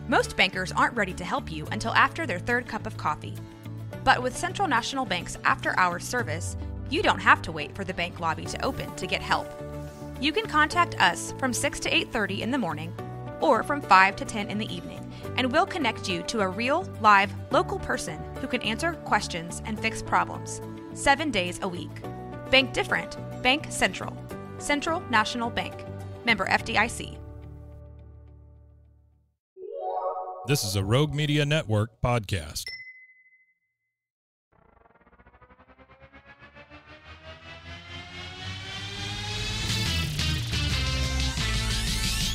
Most bankers aren't ready to help you until after their third cup of coffee. But with Central National Bank's after-hours service, you don't have to wait for the bank lobby to open to get help. You can contact us from 6 to 8:30 in the morning or from 5 to 10 in the evening, and we'll connect you to a real, live, local person who can answer questions and fix problems 7 days a week. Bank different. Bank Central. Central National Bank. Member FDIC. This is a Rogue Media Network podcast.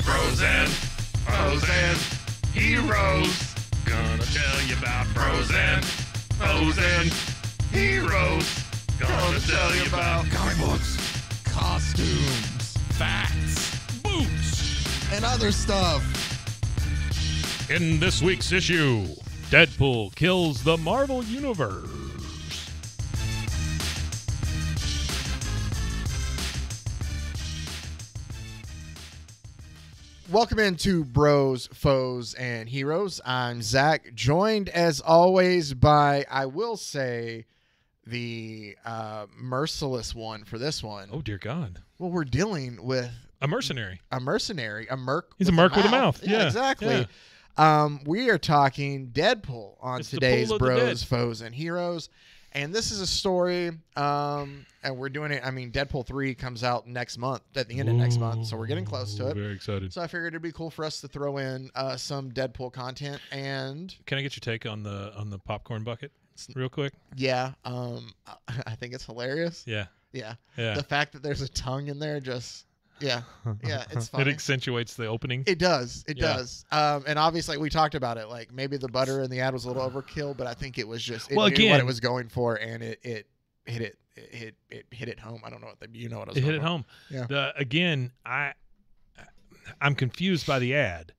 Frozen, frozen, heroes. Gonna tell you about frozen, frozen, heroes. Gonna tell you about comic books, costumes, Facts, boots. and other stuff. In this week's issue, Deadpool kills the Marvel Universe. Welcome into Bros, Foes, and Heroes. I'm Zach, joined as always by, I will say, the merciless one for this one. Oh, dear God. Well, we're dealing with A mercenary. a mercenary, a merc. He's a merc with a mouth. Yeah, exactly. yeah. We are talking Deadpool on It's the today's Pool of the Bros, Dead. Foes, and Heroes. And this is a story, and we're doing it. I mean, Deadpool 3 comes out next month, at the end of next month, so we're getting close to it. Very excited. So I figured it'd be cool for us to throw in some Deadpool content, and Can I get your take on the popcorn bucket real quick? yeah, I think it's hilarious. Yeah. Yeah, Yeah. the fact that there's a tongue in there, just yeah, it's funny. It accentuates the opening. It does. It Yeah. does. And obviously we talked about it. Like maybe the butter in the ad was a little overkill, but I think it was just it Well, knew again- what it was going for, and it hit it home. I don't know what you know what I was. It hit going it for. home. Yeah. Again, I'm confused by the ad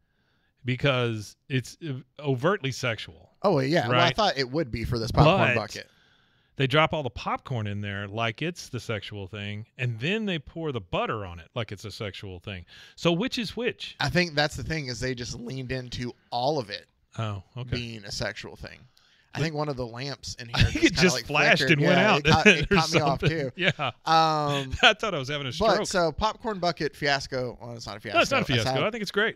because it's overtly sexual. Oh yeah. Well, I Right. thought it would be for this popcorn But- bucket. They drop all the popcorn in there like it's the sexual thing, and then they pour the butter on it like it's a sexual thing. So which is which? I think that's the thing is they just leaned into all of it Oh, okay. being a sexual thing. I But- think one of the lamps in I here think it kinda, just like, flashed flickered. and went Yeah, out. It or caught me off something. too. Yeah. I thought I was having a stroke. But so popcorn bucket fiasco. Well, it's not a fiasco. No, it's not a fiasco. aside, I think it's great.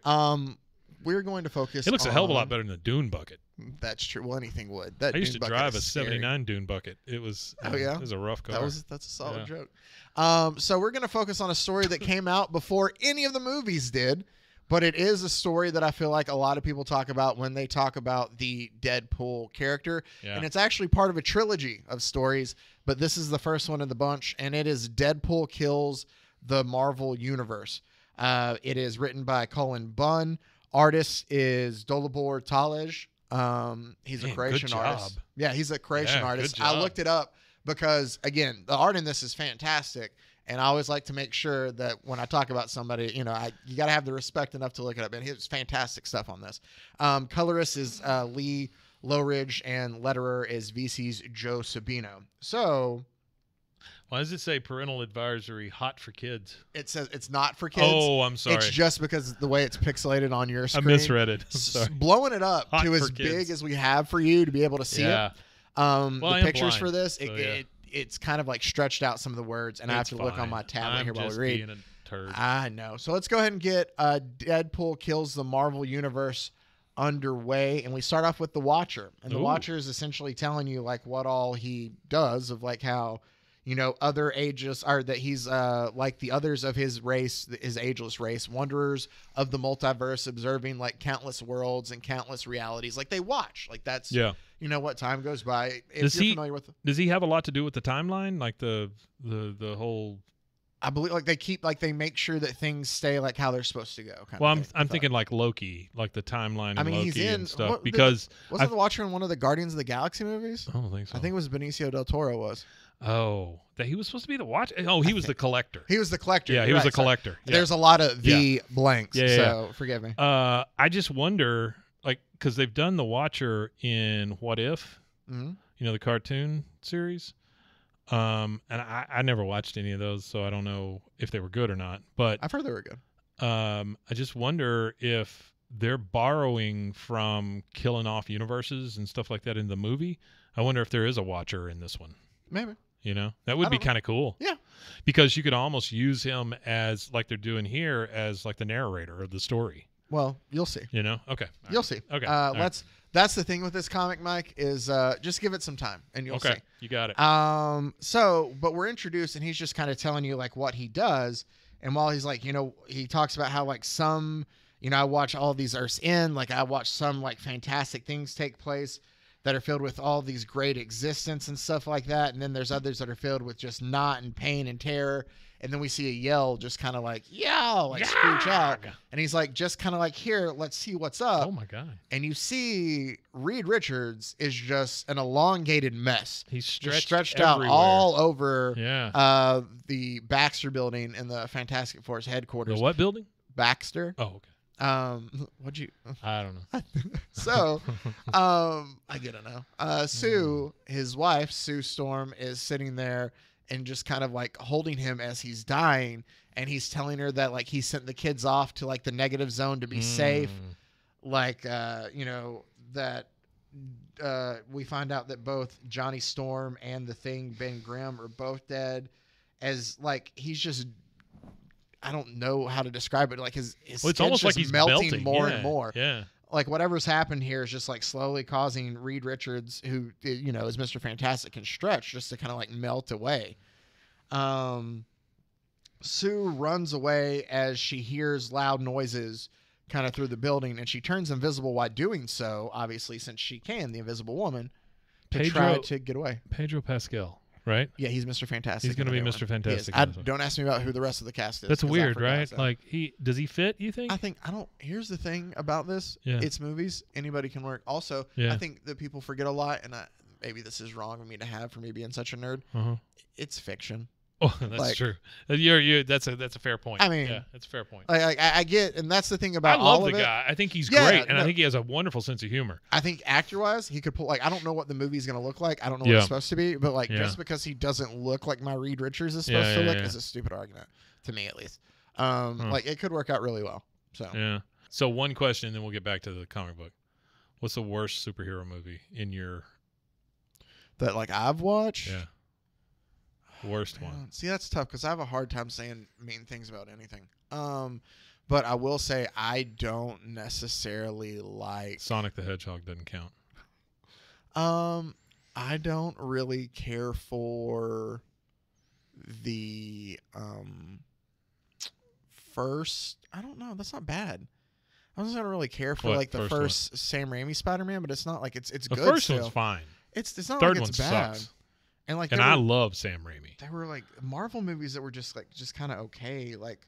we're going to focus. It looks a hell of a lot on- better than the Dune bucket. That's true. Well, anything would. That I used Dune to bucket drive a is scary. 79 Dune bucket. It was Oh, yeah? it was a rough car. That's a solid Yeah. joke. So we're going to focus on a story that came out before any of the movies did, but it is a story that I feel like a lot of people talk about when they talk about the Deadpool character, Yeah. and it's actually part of a trilogy of stories, but this is the first one in the bunch, and it is Deadpool Kills the Marvel Universe. It is written by Cullen Bunn. Artist is Dolibor Talej. He's Man, a creation good artist. job. Yeah, he's a creation Yeah, artist. good I job. looked it up because, again, the art in this is fantastic, and I always like to make sure that when I talk about somebody, you got to have the respect enough to look it up, and it's fantastic stuff on this. Colorist is Lee Lowridge, and letterer is VC's Joe Sabino. So Why does it say parental advisory hot for kids? it says it's not for kids. Oh, I'm sorry. It's just because the way it's pixelated on your I screen. misread it. I'm sorry. Blowing it up Hot to for as kids. big as we have for you to be able to see Yeah. it. Well, The I am pictures blind, for this, so yeah. it's kind of like stretched out some of the words, and I have It's to look on fine. my tablet I'm here while we just read. being a turd. I know. So let's go ahead and get Deadpool Kills the Marvel Universe underway, and we start off with the Watcher, and the Ooh. Watcher is essentially telling you like what all he does, of like how other ages are, that he's like the others of his race, his ageless race, wanderers of the multiverse, observing like countless worlds and countless realities. Like they watch, like that's Yeah. what time goes by. If Does you're he- familiar with, Does he have a lot to do with the timeline? Like the whole. I believe like they make sure that things stay like how they're supposed to go. Kind Well, of I'm thing, I thought. thinking like Loki, like the timeline of I mean, Loki he's in and stuff. what- Because wasn't the Watcher in one of the Guardians of the Galaxy movies? I don't think so. I think it was Benicio del Toro was. Oh, that he was supposed to be the watch. Oh, he was the collector. He was the collector. Yeah, he You're was right, the sorry. collector. Yeah. There's a lot of the blanks, Yeah, yeah, so forgive me. I just wonder, like, because they've done the Watcher in What If, Mhm. the cartoon series. And I never watched any of those, so I don't know if they were good or not. But I've heard they were good. I just wonder if they're borrowing from killing off universes and stuff like that in the movie. I wonder if there is a Watcher in this one. Maybe. You know, that would be kind of cool. Yeah. Because you could almost use him as, like they're doing here, as like the narrator of the story. Well, you'll see. You know? Okay. You'll see. Okay. That's the thing with this comic, Mike, is just give it some time and you'll see. You got it. But we're introduced and he's just kind of telling you like what he does. And while he's like, he talks about how like some, I watch all these Earths End, like I watch some like fantastic things take place that are filled with all these great existence and stuff like that. And then there's others that are filled with just knot and pain and terror. And then we see a Yell just kind of like, screech out. And he's like, just kind of like, here, let's see what's up. Oh, my God. And you see Reed Richards is just an elongated mess. He's stretched everywhere. out all over the Baxter building in the Fantastic Four's headquarters. The what building? Baxter. Oh, okay. What'd you? I don't know. So, I get it now. Sue, his wife, Sue Storm, is sitting there and just kind of like holding him as he's dying, and he's telling her that like he sent the kids off to like the negative zone to be safe, like that. We find out that both Johnny Storm and the Thing Ben Grimm are both dead, as like he's just. I don't know how to describe it. Like his it's almost like he's melting more and more. Yeah. Like whatever's happened here is just like slowly causing Reed Richards, who is Mr. Fantastic and Stretch, just to kind of like melt away. Sue runs away as she hears loud noises kind of through the building, and she turns invisible while doing so. Obviously, since she can, the Invisible Woman, to try to get away. Pedro Pascal. Right? Yeah, he's Mr. Fantastic. He's going to be Mr. Fantastic. Don't ask me about who the rest of the cast is. That's weird, right? Like does he fit, you think? Here's the thing about this. Yeah. It's movies. Anybody can work. Also, I think that people forget a lot, and maybe this is wrong of me to have for me being such a nerd. It's fiction. Oh, that's true. That's a fair point. I mean, yeah, that's a fair point. I get, and that's the thing about I love all of the it. guy. I think he's great, and I think he has a wonderful sense of humor. I think actor-wise, he could pull. Like, I don't know what the movie's going to look like. I don't know what it's supposed to be, but like, just because he doesn't look like my Reed Richards is supposed to look is a stupid argument to me, at least. Like, it could work out really well. So yeah. So one question, and then we'll get back to the comic book. What's the worst superhero movie in your that like I've watched? Yeah. Worst one. See, that's tough because I have a hard time saying mean things about anything. But I will say I don't necessarily like Sonic the Hedgehog doesn't count. I don't really care for the first. I don't know. That's not bad. I don't really care for like the first Sam Raimi Spider-Man, but it's not like it's good. The first still. one's fine. It's not Third like it's one bad. sucks. And I love Sam Raimi. There were like Marvel movies that were just kind of okay. Like,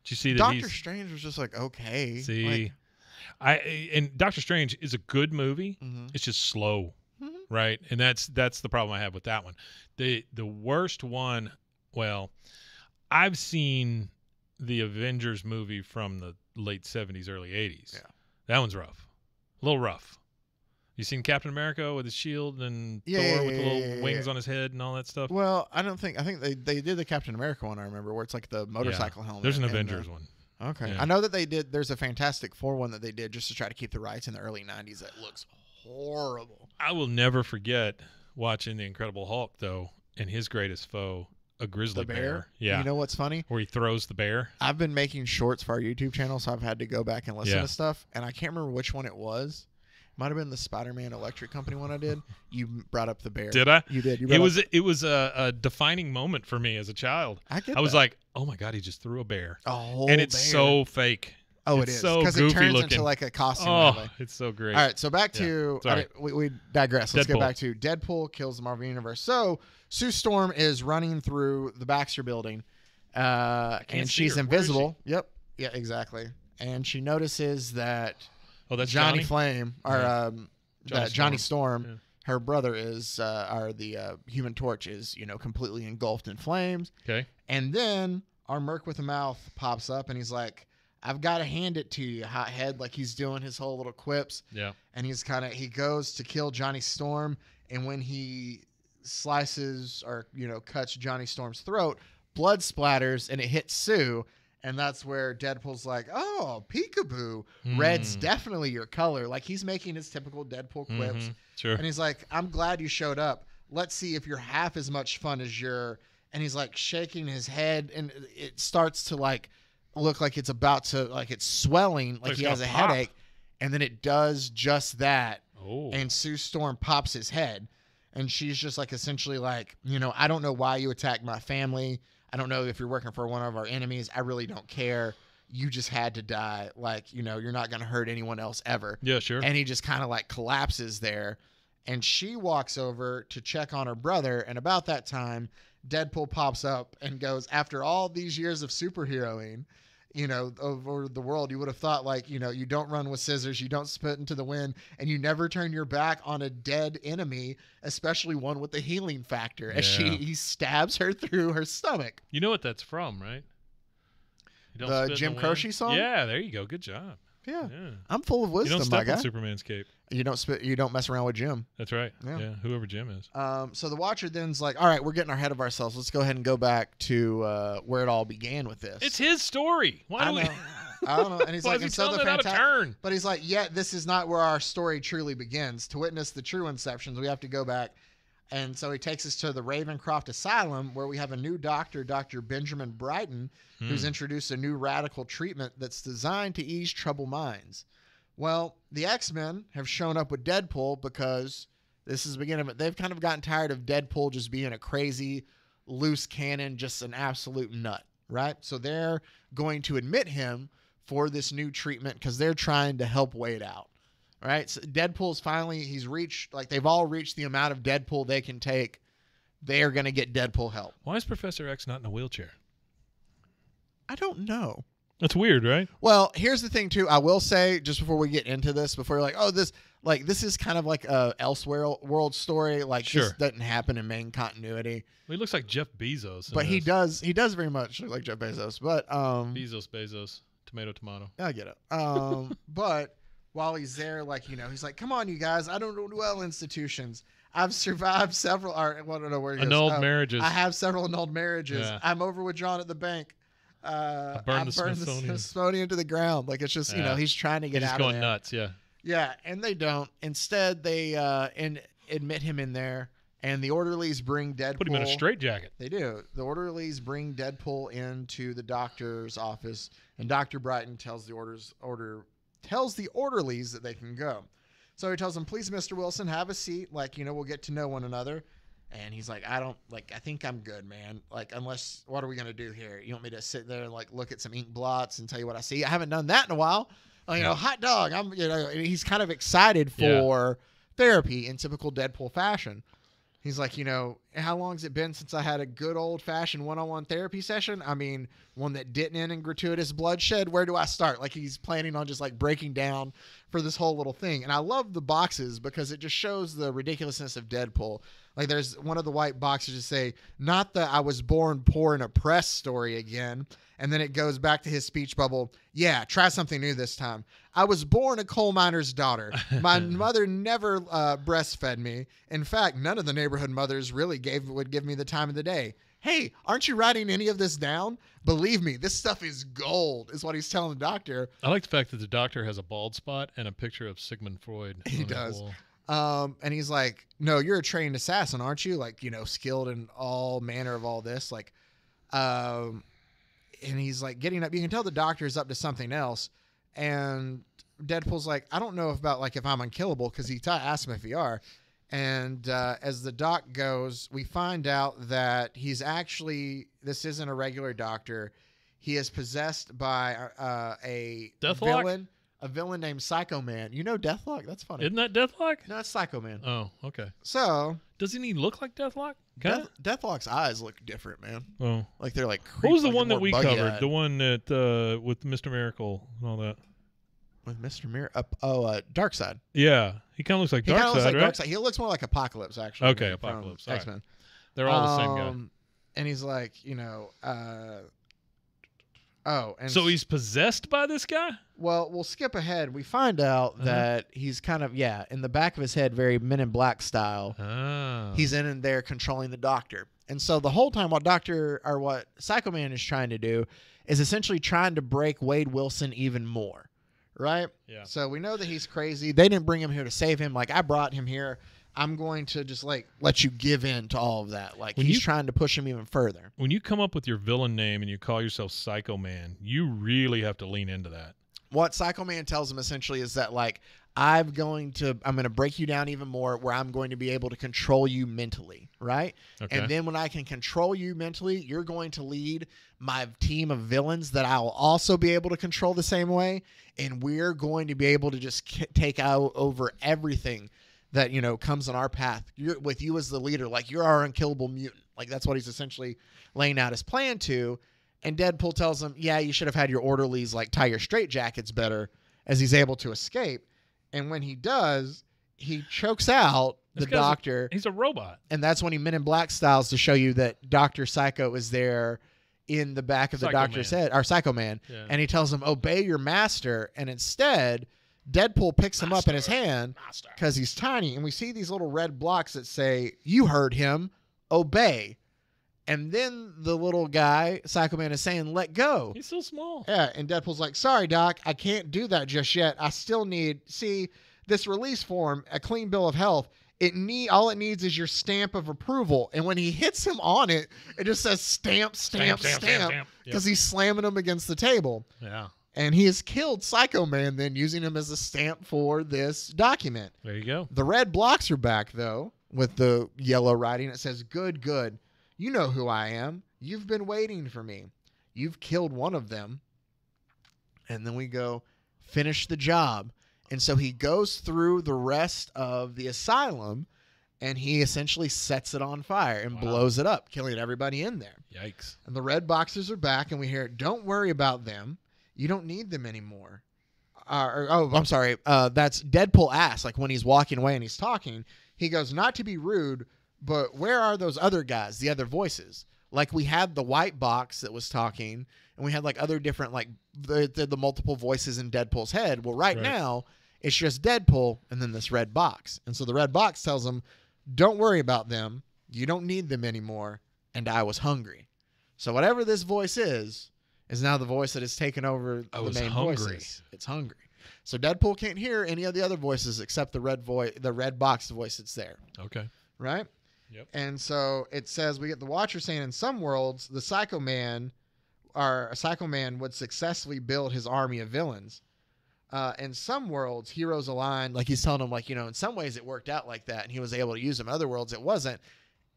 did you see that Doctor Strange was just like okay. See, and Doctor Strange is a good movie. It's just slow, right? And that's the problem I have with that one. The worst one. Well, I've seen the Avengers movie from the late 70s, early 80s. Yeah, that one's rough, a little rough. You seen Captain America with his shield and Thor with the little wings on his head and all that stuff? Well, I think they did the Captain America one, I remember, where it's like the motorcycle helmet. There's an Avengers one. Okay. Yeah. I know that there's a Fantastic Four one that they did just to try to keep the rights in the early 90s that looks horrible. I will never forget watching The Incredible Hulk, though, and his greatest foe, a grizzly bear. Yeah. You know what's funny? Where he throws the bear. I've been making shorts for our YouTube channel, so I've had to go back and listen to stuff, and I can't remember which one it was. Might have been the Spider-Man Electric Company one I did. You brought up the bear. Did I? You did. It was a defining moment for me as a child. I was like, oh my God, he just threw a bear. A whole and it's bear. So fake. Oh, it's it is. So because goofy it turns looking. into like a costume. Oh, it's so great. All right, so back to we digress. Let's Deadpool. get back to Deadpool kills the Marvel Universe. So Sue Storm is running through the Baxter building, and she's invisible. Yep. Yeah, exactly. And she notices that that's Johnny Flame or Johnny Storm. Yeah. Her brother is, the Human Torch is, completely engulfed in flames. Okay. And then our Merc with a Mouth pops up and he's like, I've got to hand it to you, hothead. Like he's doing his whole little quips. Yeah. And he goes to kill Johnny Storm. And when he slices or, cuts Johnny Storm's throat, blood splatters and it hits Sue. And that's where Deadpool's like, oh, peekaboo. Red's definitely your color. Like, he's making his typical Deadpool quips. Sure. And he's like, I'm glad you showed up. Let's see if you're half as much fun as you're. And he's like shaking his head, and it starts to like look like it's about to, like it's swelling, like he has a headache. And then it does just that. Oh. And Sue Storm pops his head. And she's just like essentially like, you know, I don't know why you attacked my family. I don't know if you're working for one of our enemies. I really don't care. You just had to die. Like, you know, you're not going to hurt anyone else ever. Yeah, sure. And he just kind of like collapses there. And she walks over to check on her brother. And about that time, Deadpool pops up and goes, after all these years of superheroing, you know, over the world, you would have thought like, you know, you don't run with scissors, you don't spit into the wind, and you never turn your back on a dead enemy, especially one with the healing factor, as he stabs her through her stomach. You know what that's from, right? The Jim Croce song? Yeah, there you go. Good job. Yeah. I'm full of wisdom, you don't my step guy. on Superman's cape. You don't mess around with Jim. That's right. Yeah. Whoever Jim is. So the Watcher then's like, all right, we're getting ahead of ourselves. Let's go ahead and go back to where it all began with this. It's his story. Why do we? I don't know. And he's Why like, is he and so the telling it out of turn? But he's like, yeah, this is not where our story truly begins. To witness the true inceptions, we have to go back. And so he takes us to the Ravencroft Asylum, where we have a new doctor, Dr. Benjamin Brighton, who's introduced a new radical treatment that's designed to ease troubled minds. Well, the X-Men have shown up with Deadpool because this is the beginning of it. They've kind of gotten tired of Deadpool just being a crazy, loose cannon, just an absolute nut, right? So they're going to admit him for this new treatment because they're trying to help Wade out, right? So Deadpool's finally, they've all reached the amount of Deadpool they can take. They are going to get Deadpool help. Why is Professor X not in a wheelchair? I don't know. That's weird, right? Well, here's the thing too. I will say just before we get into this, before you're like, oh, this is kind of like a elsewhere world story. Like this doesn't happen in main continuity. Well, he looks like Jeff Bezos. But he does very much look like Jeff Bezos. But Bezos, tomato. I get it. But while he's there, like, you know, he's like, come on, you guys, I don't do well institutions. I've survived several. I don't know where he annulled marriages. I have several annulled marriages. Yeah. I'm overdrawn at the bank. I burned the Smithsonian to the ground. Like, it's just, you know, he's trying to get out of there. He's going nuts, yeah. Yeah, and they don't. Instead, they admit him in there, and the orderlies bring Deadpool. Put him in a straitjacket. They do. The orderlies bring Deadpool into the doctor's office, and Dr. Brighton tells the orderlies that they can go. So he tells them, please, Mr. Wilson, have a seat. Like, you know, we'll get to know one another. And he's like, I think I'm good, man. Like, unless, what are we going to do here? You want me to sit there and, like, look at some ink blots and tell you what I see? I haven't done that in a while. You know, hot dog. He's kind of excited for therapy in typical Deadpool fashion. He's like, you know, how long has it been since I had a good old-fashioned one-on-one therapy session? I mean, one that didn't end in gratuitous bloodshed. Where do I start? Like, he's planning on just, like, breaking down for this whole little thing. And I love the boxes because it just shows the ridiculousness of Deadpool. Like, there's one of the white boxes to say, not the I was born poor and oppressed story again. And then it goes back to his speech bubble. Yeah, try something new this time. I was born a coal miner's daughter. My mother never breastfed me. In fact, none of the neighborhood mothers really would give me the time of the day. Hey, aren't you writing any of this down? Believe me, this stuff is gold, is what he's telling the doctor. I like the fact that the doctor has a bald spot and a picture of Sigmund Freud. He does. And he's like, no, you're a trained assassin, aren't you? Like, you know, skilled in all manner of all this. Like, and he's like getting up. You can tell the doctor is up to something else. And Deadpool's like, I don't know if I'm unkillable, because he asks him if he are. And as the doc goes, we find out that this isn't a regular doctor. He is possessed by a villain named Psycho Man. You know Deathlock? That's funny. Isn't that Deathlock? No, it's Psycho Man. Oh, okay. So doesn't he look like Deathlock? Deathlock's eyes look different, man. Oh, like they're like. What was the one that we covered? Eyed. The one that with Mr. Miracle and all that. With Mr. Miracle? Darkseid. Yeah, he kind of looks like Darkseid, right? Darkseid. He looks more like Apocalypse, actually. Okay, Apocalypse. X-Men. Right. They're all the same guy. And he's like, you know, Oh, and So he's possessed by this guy? well, we'll skip ahead. We find out that he's kind of in the back of his head, very Men in Black style. Oh. He's in there controlling the Doctor, and so the whole time, what Psycho Man is trying to do is essentially trying to break Wade Wilson even more, right? Yeah. So we know that he's crazy. They didn't bring him here to save him. Like, I brought him here. I'm going to just let you give in to all of that. Like, he's trying to push him even further. When you come up with your villain name and you call yourself Psycho Man, you really have to lean into that. What Psycho Man tells him essentially is that I'm going to break you down even more, where I'm going to be able to control you mentally, right? Okay. And then when I can control you mentally, you're going to lead my team of villains that I'll also be able to control the same way, and we're going to be able to just take out over everything that comes on our path. With you as the leader, you're our unkillable mutant. That's what he's essentially laying out his plan to. And Deadpool tells him, yeah, you should have had your orderlies tie your straitjackets better, as he's able to escape. And when he does, he chokes out the Doctor. He's a robot. And that's when he Men in Black styles to show you that Dr. Psycho is there in the back of the Doctor's head, or Psycho Man. Yeah. And he tells him, obey your master. And instead, Deadpool picks him up in his hand because he's tiny. And we see these little red blocks that say, you heard him, obey. And then the little guy, Psycho Man, is saying, let go. He's so small. Yeah, and Deadpool's like, sorry, Doc, I can't do that just yet. I still need, this release form, a clean bill of health, all it needs is your stamp of approval. And when he hits him on it, it just says stamp, because he's slamming him against the table. Yeah. And he has killed Psycho Man then, using him as a stamp for this document. There you go. The red blocks are back, though, with the yellow writing. It says, good, good. You know who I am. You've been waiting for me. You've killed one of them. And then we go, finish the job. And so he goes through the rest of the asylum, and he essentially sets it on fire and blows it up, killing everybody in there. Yikes. And the red boxes are back, and we hear, don't worry about them. You don't need them anymore. I'm sorry. That's Deadpool asks, when he's walking away and he's talking, he goes, not to be rude, but where are those other guys, the other voices? We had the white box that was talking, and we had other different, the multiple voices in Deadpool's head. Well, right now, it's just Deadpool and then this red box. And so the red box tells him, don't worry about them. You don't need them anymore. And I was hungry. So whatever this voice is now the voice that has taken over the main voices. It's hungry. So Deadpool can't hear any of the other voices except the red box voice that's there. Okay. Right? Yep. And so it says, we get the Watcher saying, in some worlds, the Psycho Man would successfully build his army of villains. In some worlds, heroes align. He's telling them, in some ways it worked out like that, and he was able to use them. In other worlds, it wasn't.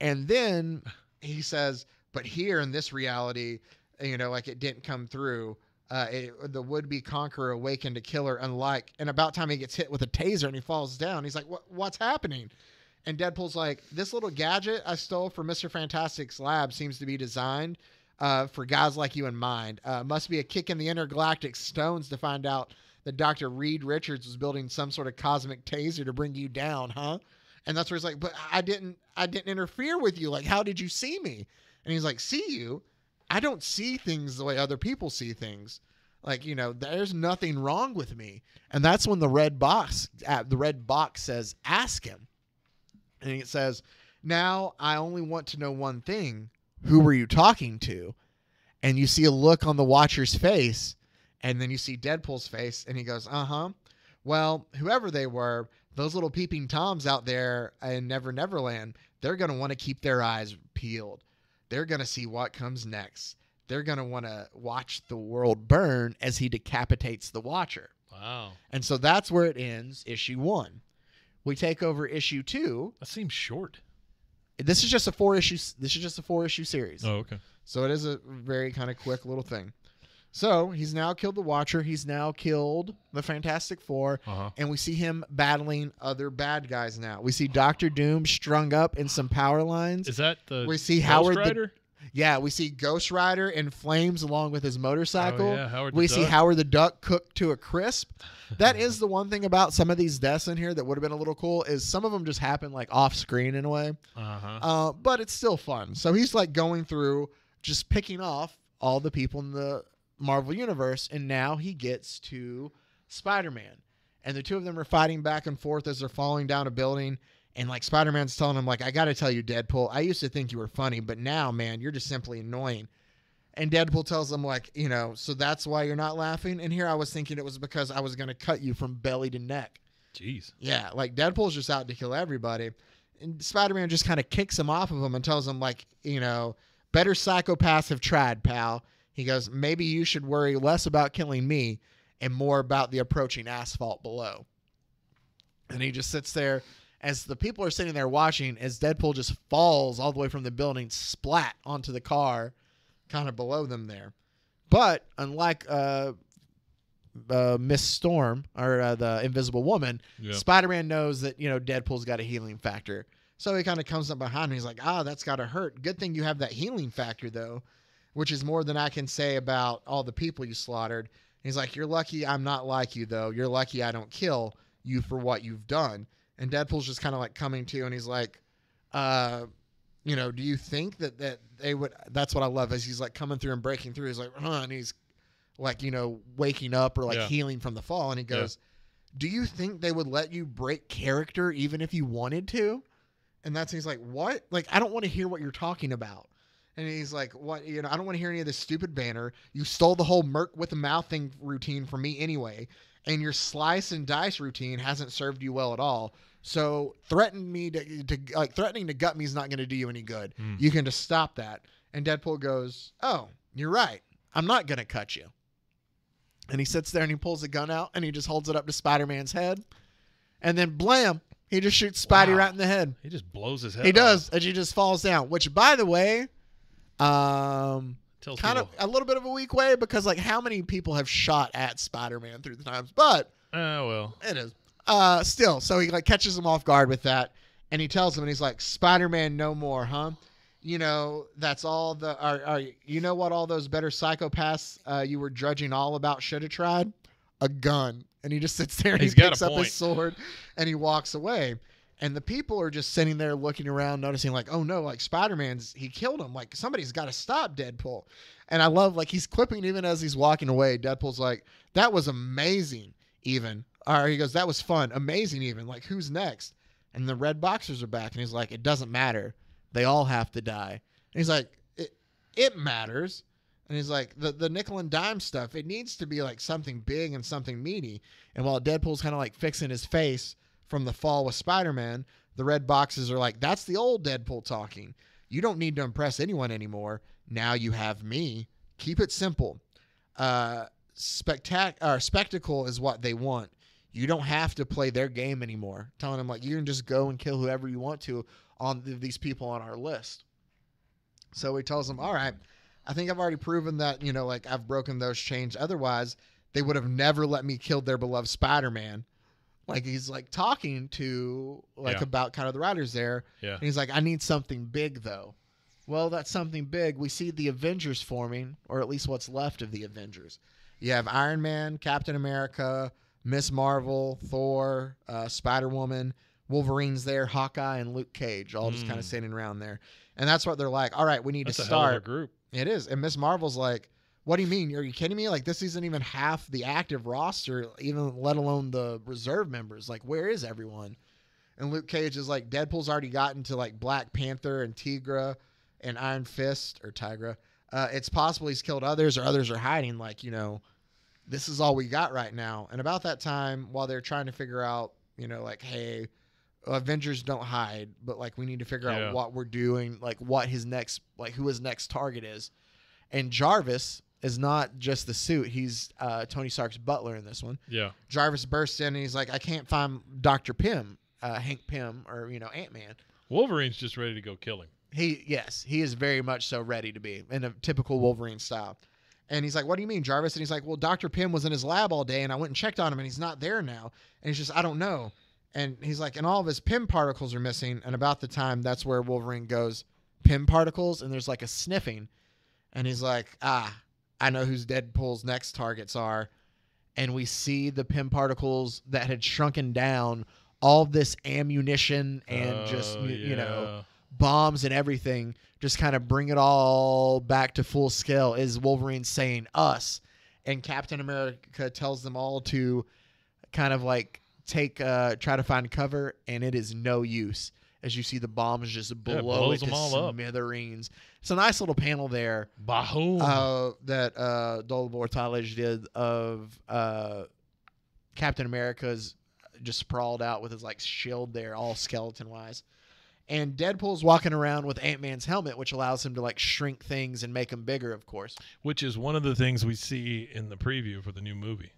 And then he says, but here in this reality, it didn't come through. The would-be conqueror awakened a killer, and about time he gets hit with a taser and he falls down. He's like, what's happening? And Deadpool's like, this little gadget I stole from Mr. Fantastic's lab seems to be designed for guys like you in mind. Must be a kick in the intergalactic stones to find out that Dr. Reed Richards was building some sort of cosmic taser to bring you down, huh? And that's where he's like, but I didn't interfere with you. How did you see me? And he's like, see you? I don't see things the way other people see things. There's nothing wrong with me. And that's when the red box says, ask him. And it says, now I only want to know one thing. Who were you talking to? And you see a look on the Watcher's face, and then you see Deadpool's face, and he goes, well, whoever they were, those little peeping Toms out there in Never Neverland, they're going to want to keep their eyes peeled. They're going to see what comes next. They're going to want to watch the world burn as he decapitates the Watcher. Wow. And so that's where it ends, issue 1. We take over issue 2. That seems short. This is just a 4-issue series. Oh, okay. So it is a very kind of quick little thing. So he's now killed the Watcher. He's now killed the Fantastic Four. And we see him battling other bad guys now. We see Doctor Doom strung up in some power lines. Is that the we see Ghost Howard Rider? We see Ghost Rider in flames along with his motorcycle. Oh, yeah, Howard the we Duck. see Howard the Duck cooked to a crisp. That is the one thing about some of these deaths in here that would have been a little cool, is some of them just happen off screen in a way. But it's still fun. So he's going through just picking off all the people in the Marvel Universe, and now he gets to Spider-Man. And the two of them are fighting back and forth as they're falling down a building. And like Spider-Man's telling him, like, I got to tell you, Deadpool, I used to think you were funny, but now, man, you're just simply annoying. And Deadpool tells him, like, you know, so that's why you're not laughing. And here I was thinking it was because I was going to cut you from belly to neck. Jeez. Yeah, like Deadpool's just out to kill everybody. And Spider-Man just kind of kicks him off of him and tells him, like, you know, better psychopaths have tried, pal. He goes, maybe you should worry less about killing me and more about the approaching asphalt below. And he just sits there as the people are sitting there watching as Deadpool just falls all the way from the building, splat onto the car kind of below them there. But unlike Miss Storm or the Invisible Woman, Spider-Man knows that, you know, Deadpool's got a healing factor. So he kind of comes up behind him. He's like, that's got to hurt. Good thing you have that healing factor, though, which is more than I can say about all the people you slaughtered. He's like, you're lucky I'm not like you, though. You're lucky I don't kill you for what you've done. And Deadpool's just kind of like coming to, and he's like, you know, do you think that they would, that's what I love, is he's like coming through and breaking through. He's like, and he's like, you know, waking up or like healing from the fall. And he goes, do you think they would let you break character even if you wanted to? And he's like, what? Like, I don't want to hear what you're talking about. And he's like, what? You know, I don't want to hear any of this stupid banner. You stole the whole Merc with a mouth thing routine from me anyway. And your slice and dice routine hasn't served you well at all. So threatening to gut me is not going to do you any good. You can just stop that. And Deadpool goes, oh, you're right. I'm not going to cut you. And he sits there and he pulls a gun out and he just holds it up to Spider-Man's head. And then blam, he just shoots Spidey right in the head. He just blows his head He off. does. And he just falls down, which, by the way, kind of a little bit of a weak way, because like how many people have shot at Spider-Man through the times? But well, it is. Still, so he like catches him off guard with that, and he tells him, and he's like, Spider-Man no more, huh? You know, that's all the you know what all those better psychopaths you were judging all about should have tried? A gun. And he just sits there and he picks up his sword and he walks away. And the people are just sitting there looking around, noticing like, oh no, like he killed him. Like somebody's got to stop Deadpool. And I love, like, he's clipping even as he's walking away. Deadpool's like, that was amazing even. Or he goes, that was fun. Amazing even. Like, who's next? And the red boxers are back. And he's like, it doesn't matter. They all have to die. And he's like, it matters. And he's like, the nickel and dime stuff, it needs to be like something big and something meaty. And while Deadpool's kind of like fixing his face from the fall with Spider-Man, the red boxes are like, that's the old Deadpool talking. You don't need to impress anyone anymore. Now you have me. Keep it simple. Spectacle is what they want. You don't have to play their game anymore. Telling them like, you can just go and kill whoever you want to on these people on our list. So he tells them, all right, I think I've already proven that, you know, like I've broken those chains. Otherwise, they would have never let me kill their beloved Spider-Man. Like he's like talking to like about kind of the writers there. Yeah. And he's like, I need something big though. Well, that's something big. We see the Avengers forming, or at least what's left of the Avengers. You have Iron Man, Captain America, Miss Marvel, Thor, Spider-Woman, Wolverine's there, Hawkeye, and Luke Cage, all just kind of sitting around there. And that's what they're like. All right, we need to start. That's a hell of a group. It is. And Miss Marvel's like, what do you mean? Are you kidding me? Like, this isn't even half the active roster, even let alone the reserve members. Like, where is everyone? And Luke Cage is like, Deadpool's already gotten to like Black Panther and Tigra and Iron Fist or Tigra. It's possible he's killed others, or others are hiding. Like, you know, this is all we got right now. And about that time, while they're trying to figure out, you know, like, hey, Avengers don't hide, but like we need to figure out what we're doing, like what his next, like who his next target is. And Jarvis is not just the suit. He's Tony Stark's butler in this one. Yeah. Jarvis bursts in and he's like, I can't find Dr. Pym, Hank Pym, or, you know, Ant-Man. Wolverine's just ready to go kill him. He is very much so ready to be in a typical Wolverine style. And he's like, what do you mean, Jarvis? And he's like, well, Dr. Pym was in his lab all day and I went and checked on him and he's not there now. And he's just, I don't know. And he's like, and all of his Pym particles are missing. And about the time, that's where Wolverine goes, Pym particles? And there's like a sniffing. And he's like, I know who's Deadpool's next targets are. And we see the Pym particles that had shrunken down all this ammunition and you know, bombs and everything, just kind of bring it all back to full scale. Is Wolverine saying us? and Captain America tells them all to kind of like try to find cover, and it is no use. As you see the bombs just blow it to smithereens. It's a nice little panel there. Bahoom. That Dole Bortalage did of Captain America's just sprawled out with his like shield there, all skeleton wise. And Deadpool's walking around with Ant-Man's helmet, which allows him to like shrink things and make them bigger, of course. Which is one of the things we see in the preview for the new movie.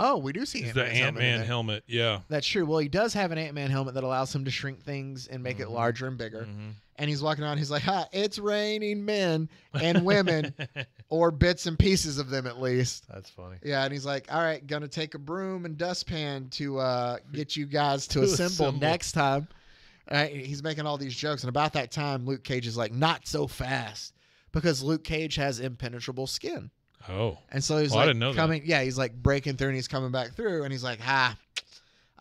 Oh, we do see the Ant-Man helmet. Yeah, that's true. Well, he does have an Ant-Man helmet that allows him to shrink things and make it larger and bigger. And he's walking around. He's like, it's raining men and women, or bits and pieces of them at least. That's funny. Yeah, and he's like, all right, gonna take a broom and dustpan to get you guys to assemble next time. He's making all these jokes, and about that time, Luke Cage is like, not so fast, because Luke Cage has impenetrable skin. Oh. And so he's like I didn't know coming, that. Yeah, he's like breaking through and he's coming back through and he's like, I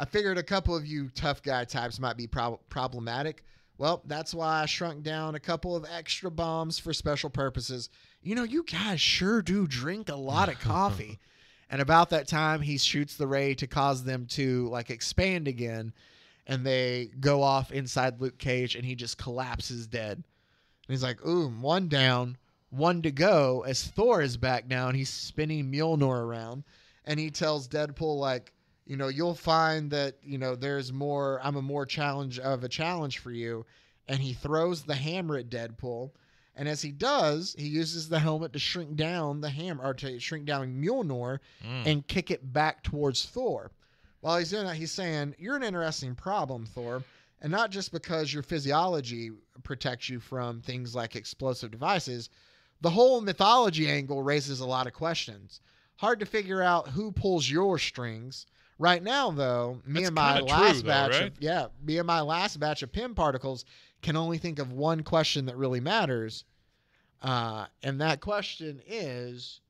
figured a couple of you tough guy types might be problematic. Well, that's why I shrunk down a couple of extra bombs for special purposes. You know, you guys sure do drink a lot of coffee. And about that time, he shoots the ray to cause them to like expand again. And they go off inside Luke Cage and he just collapses dead. And he's like, ooh, one down. One to go as Thor is back now and he's spinning Mjolnir around, and he tells Deadpool like, you know, you'll find that, you know, there's more, I'm a more challenge for you. And he throws the hammer at Deadpool. And as he does, he uses the helmet to shrink down the hammer, or to shrink down Mjolnir and kick it back towards Thor. While he's doing that, he's saying, you're an interesting problem, Thor. And not just because your physiology protects you from things like explosive devices. The whole mythology angle raises a lot of questions. Hard to figure out who pulls your strings. Right now, though, me and my last batch of Pym particles can only think of one question that really matters. And that question is,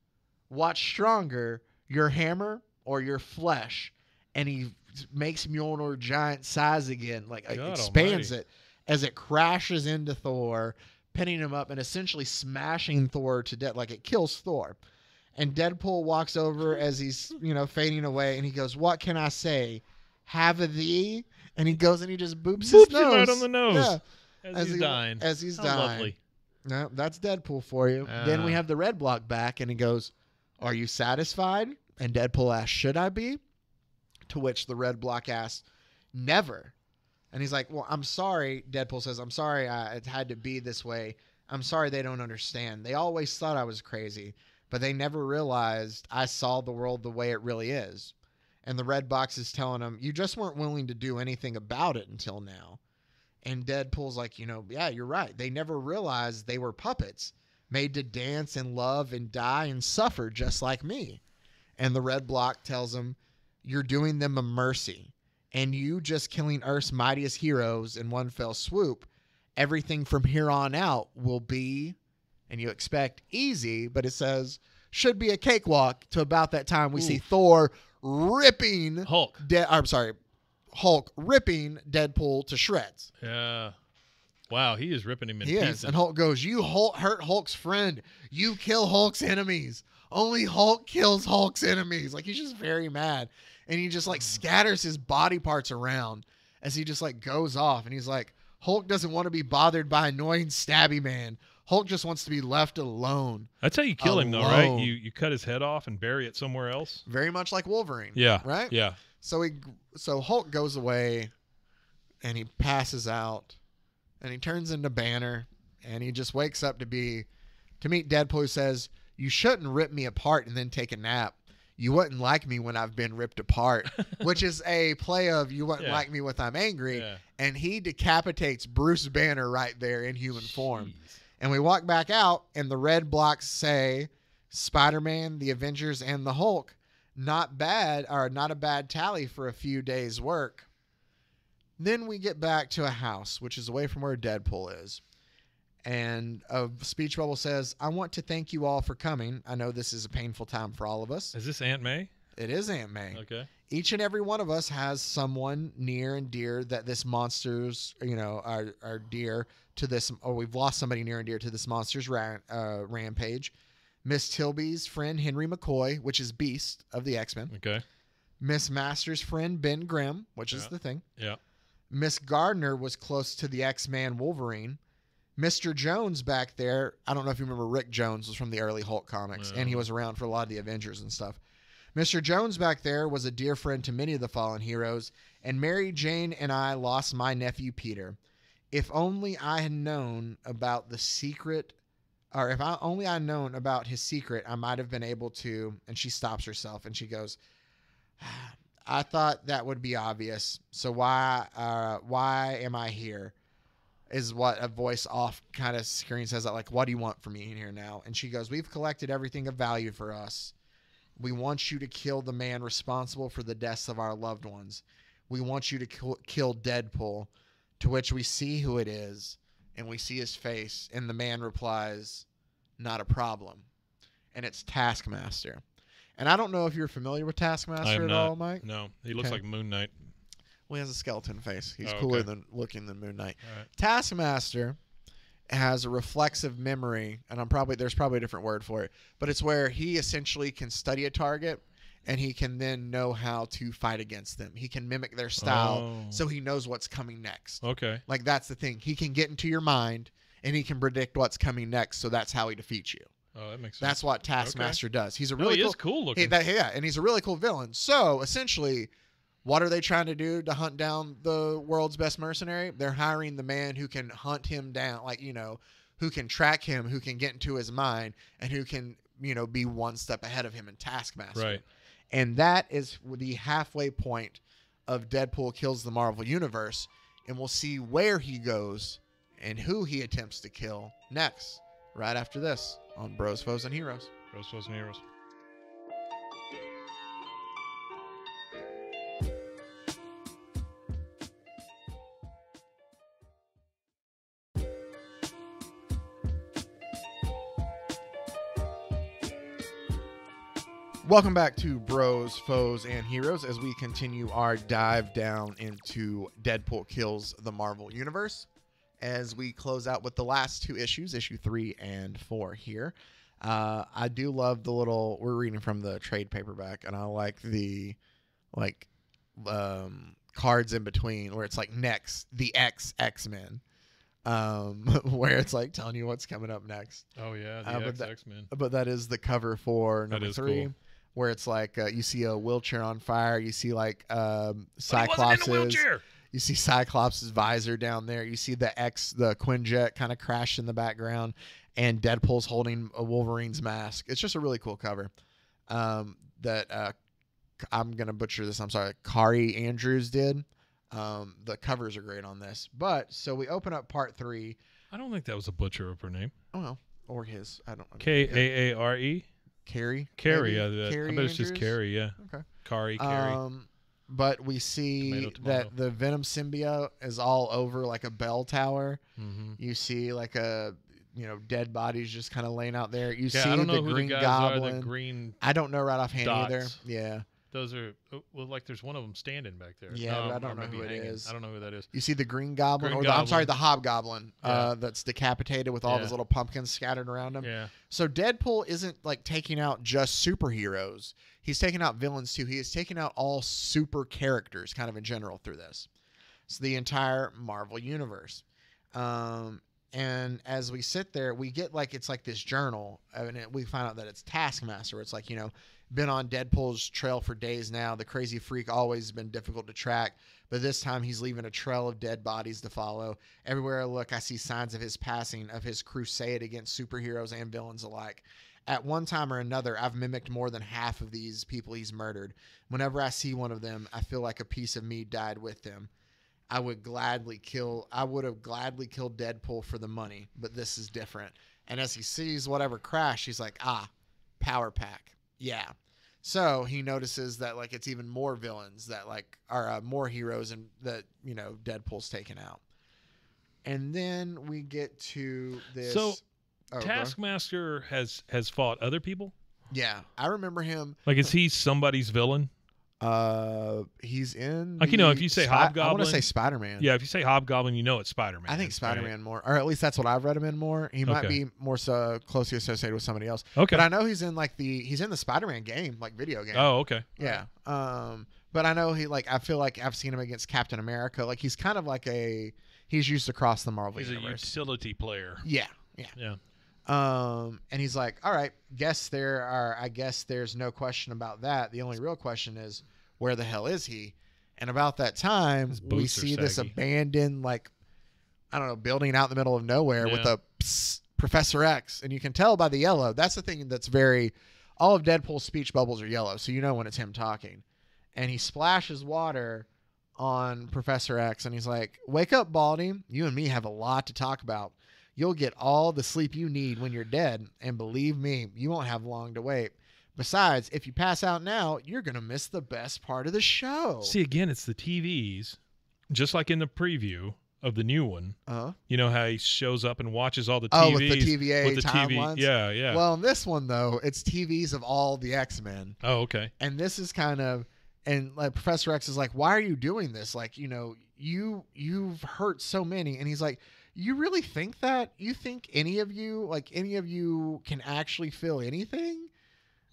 what's stronger, your hammer or your flesh? And he makes Mjolnir giant size again, like expands it as it crashes into Thor, pinning him up and essentially smashing Thor to death. Like it kills Thor. And Deadpool walks over as he's, you know, fading away, and he goes, what can I say? Have a thee? And he goes and he just boops his nose. Right on the nose. Yeah. As he's dying. As he's How dying. Lovely. No, that's Deadpool for you. Then we have the Red Block back, and he goes, are you satisfied? And Deadpool asks, should I be? To which the Red Block asks, never. And he's like, well, I'm sorry. Deadpool says, I'm sorry it had to be this way. I'm sorry they don't understand. They always thought I was crazy, but they never realized I saw the world the way it really is. And the Red Box is telling him, you just weren't willing to do anything about it until now. And Deadpool's like, you know, yeah, you're right. They never realized they were puppets made to dance and love and die and suffer just like me. And the Red Block tells him, you're doing them a mercy. And you just killing Earth's mightiest heroes in one fell swoop, everything from here on out will be, and you expect easy, but it says, should be a cakewalk. To about that time, we see Thor ripping Hulk ripping Deadpool to shreds. Yeah. Wow, he is ripping him in pieces. Yes, and Hulk goes, you hurt Hulk's friend. You kill Hulk's enemies. Only Hulk kills Hulk's enemies. Like, he's just very mad. And he just, like, scatters his body parts around as he just, like, goes off. And he's like, Hulk doesn't want to be bothered by annoying stabby man. Hulk just wants to be left alone. That's how you kill him, though, right? You cut his head off and bury it somewhere else. Very much like Wolverine. Yeah. Right? Yeah. So Hulk goes away, and he passes out, and he turns into Banner, and he just wakes up to meet Deadpool, who says, you shouldn't rip me apart and then take a nap. You wouldn't like me when I've been ripped apart, which is a play of you wouldn't like me when I'm angry. Yeah. And he decapitates Bruce Banner right there in human form. And we walk back out, and the Red Blocks say Spider-Man, the Avengers, and the Hulk, not a bad tally for a few days' work. Then we get back to a house, which is away from where Deadpool is. And a speech bubble says, I want to thank you all for coming. I know this is a painful time for all of us. Is this Aunt May? It is Aunt May. Okay. Each and every one of us has someone near and dear that this monster's, are dear to this, or we've lost somebody near and dear to this monster's rampage. Miss Tilby's friend Henry McCoy, which is Beast of the X-Men. Okay. Miss Master's friend Ben Grimm, which is the Thing. Yeah. Miss Gardner was close to the X-Man Wolverine. Mr. Jones back there, I don't know if you remember Rick Jones was from the early Hulk comics, and he was around for a lot of the Avengers and stuff. Mr. Jones back there was a dear friend to many of the fallen heroes, and Mary Jane and I lost my nephew Peter. If only I had known about the secret, or if I only I known about his secret, I might have been able to. And she stops herself and she goes, I thought that would be obvious. So why am I here? Is what a voice off kind of screen says that, like, what do you want from me in here now? And she goes, we've collected everything of value for us. We want you to kill the man responsible for the deaths of our loved ones. We want you to kill Deadpool, to which we see who it is, and we see his face, and the man replies, not a problem. And it's Taskmaster. And I don't know if you're familiar with Taskmaster at all, Mike. No, he looks like Moon Knight. Well, he has a skeleton face. He's Oh, cooler okay. looking than Moon Knight. All right. Taskmaster has a reflexive memory, and there's probably a different word for it, but it's where he essentially can study a target, and he can then know how to fight against them. He can mimic their style, so he knows what's coming next. Okay. Like, that's the thing. He can get into your mind, and he can predict what's coming next, so that's how he defeats you. Oh, that makes sense. That's what Taskmaster does. He's a really he cool, is cool looking. and he's a really cool villain. So essentially, what are they trying to do to hunt down the world's best mercenary? They're hiring the man who can hunt him down, who can track him, who can get into his mind, and who can, be one step ahead of him in Taskmaster. Right. And that is the halfway point of Deadpool Kills the Marvel Universe, and we'll see where he goes and who he attempts to kill next, right after this on Bros, Foes, and Heroes. Bros, Foes, and Heroes. Welcome back to Bros, Foes, and Heroes as we continue our dive down into Deadpool Kills the Marvel Universe. As we close out with the last two issues, issue 3 and 4 here. I do love the little, we're reading from the trade paperback, and I like the cards in between where it's like next, the X-Men. Where it's like telling you what's coming up next. Oh, yeah, the X-Men. But that is the cover for number 3. Cool. Where it's like you see a wheelchair on fire, you see like Cyclops. You see Cyclops' visor down there. You see the Quinjet kind of crash in the background, and Deadpool's holding a Wolverine's mask. It's just a really cool cover. That I'm gonna butcher this. I'm sorry, Kari Andrews did. The covers are great on this. But so we open up part 3. I don't think that was a butcher of her name. Oh well, or his. I don't know. Kaare. Carrie. Carrie, yeah. Carrie I bet it's just Andrews? Carrie, yeah. Okay. Carrie. But we see that the Venom symbiote is all over like a bell tower. Mm-hmm. You see like dead bodies just kind of laying out there. You see I don't know the who Green the guys Goblin. are, the green I don't know right offhand dots. either. Yeah. Those are, like there's one of them standing back there. Yeah, but I don't know who it is. I don't know who that is. You see the Green Goblin, I'm sorry, the Hobgoblin that's decapitated with all of his little pumpkins scattered around him. Yeah. So Deadpool isn't like taking out just superheroes. He's taking out villains too. He is taking out all super characters kind of in general through this. So the entire Marvel universe. And as we sit there, we get it's like this journal, and we find out that it's Taskmaster. It's like, been on Deadpool's trail for days now. The crazy freak always been difficult to track, but this time he's leaving a trail of dead bodies to follow. Everywhere I look, I see signs of his passing, of his crusade against superheroes and villains alike. At one time or another, I've mimicked more than half of these people he's murdered. Whenever I see one of them, I feel like a piece of me died with them. I would have gladly killed Deadpool for the money, but this is different. And as he sees whatever crash, he's like, power pack. Yeah. So he notices that it's even more villains that are more heroes and that, Deadpool's taken out. And then we get to this. So Taskmaster has fought other people? Yeah. I remember him. Is he somebody's villain? He's in Like, if you say Hobgoblin, I want to say Spider-Man. Yeah, if you say Hobgoblin, it's Spider-Man. I think Spider-Man right? more, or at least that's what I've read him in more. He might Okay. be more so closely associated with somebody else. Okay. But I know he's in he's in the Spider-Man game, like video game. Oh, okay. Yeah. But I know I feel like I've seen him against Captain America. Like he's kind of like he's used across the Marvel He's universe. a utility player. Yeah. And he's like, all right, I guess there's no question about that. The only real question is, where the hell is he? And about that time, we see this abandoned, building out in the middle of nowhere with a Professor X. And you can tell by the yellow. That's the thing that's all of Deadpool's speech bubbles are yellow. So you know when it's him talking. And he splashes water on Professor X. And he's like, wake up, Baldy. You and me have a lot to talk about. You'll get all the sleep you need when you're dead. And believe me, you won't have long to wait. Besides, if you pass out now, you're going to miss the best part of the show. See, again, it's the TVs, just like in the preview of the new one. You know how he shows up and watches all the TVs? Oh, with the TVA with the timelines? Yeah. Well, in this one, though, it's TVs of all the X-Men. Oh, okay. And this is and like Professor X is like, why are you doing this? Like, you've hurt so many. And he's like, you really think that? You think any of you can actually feel anything?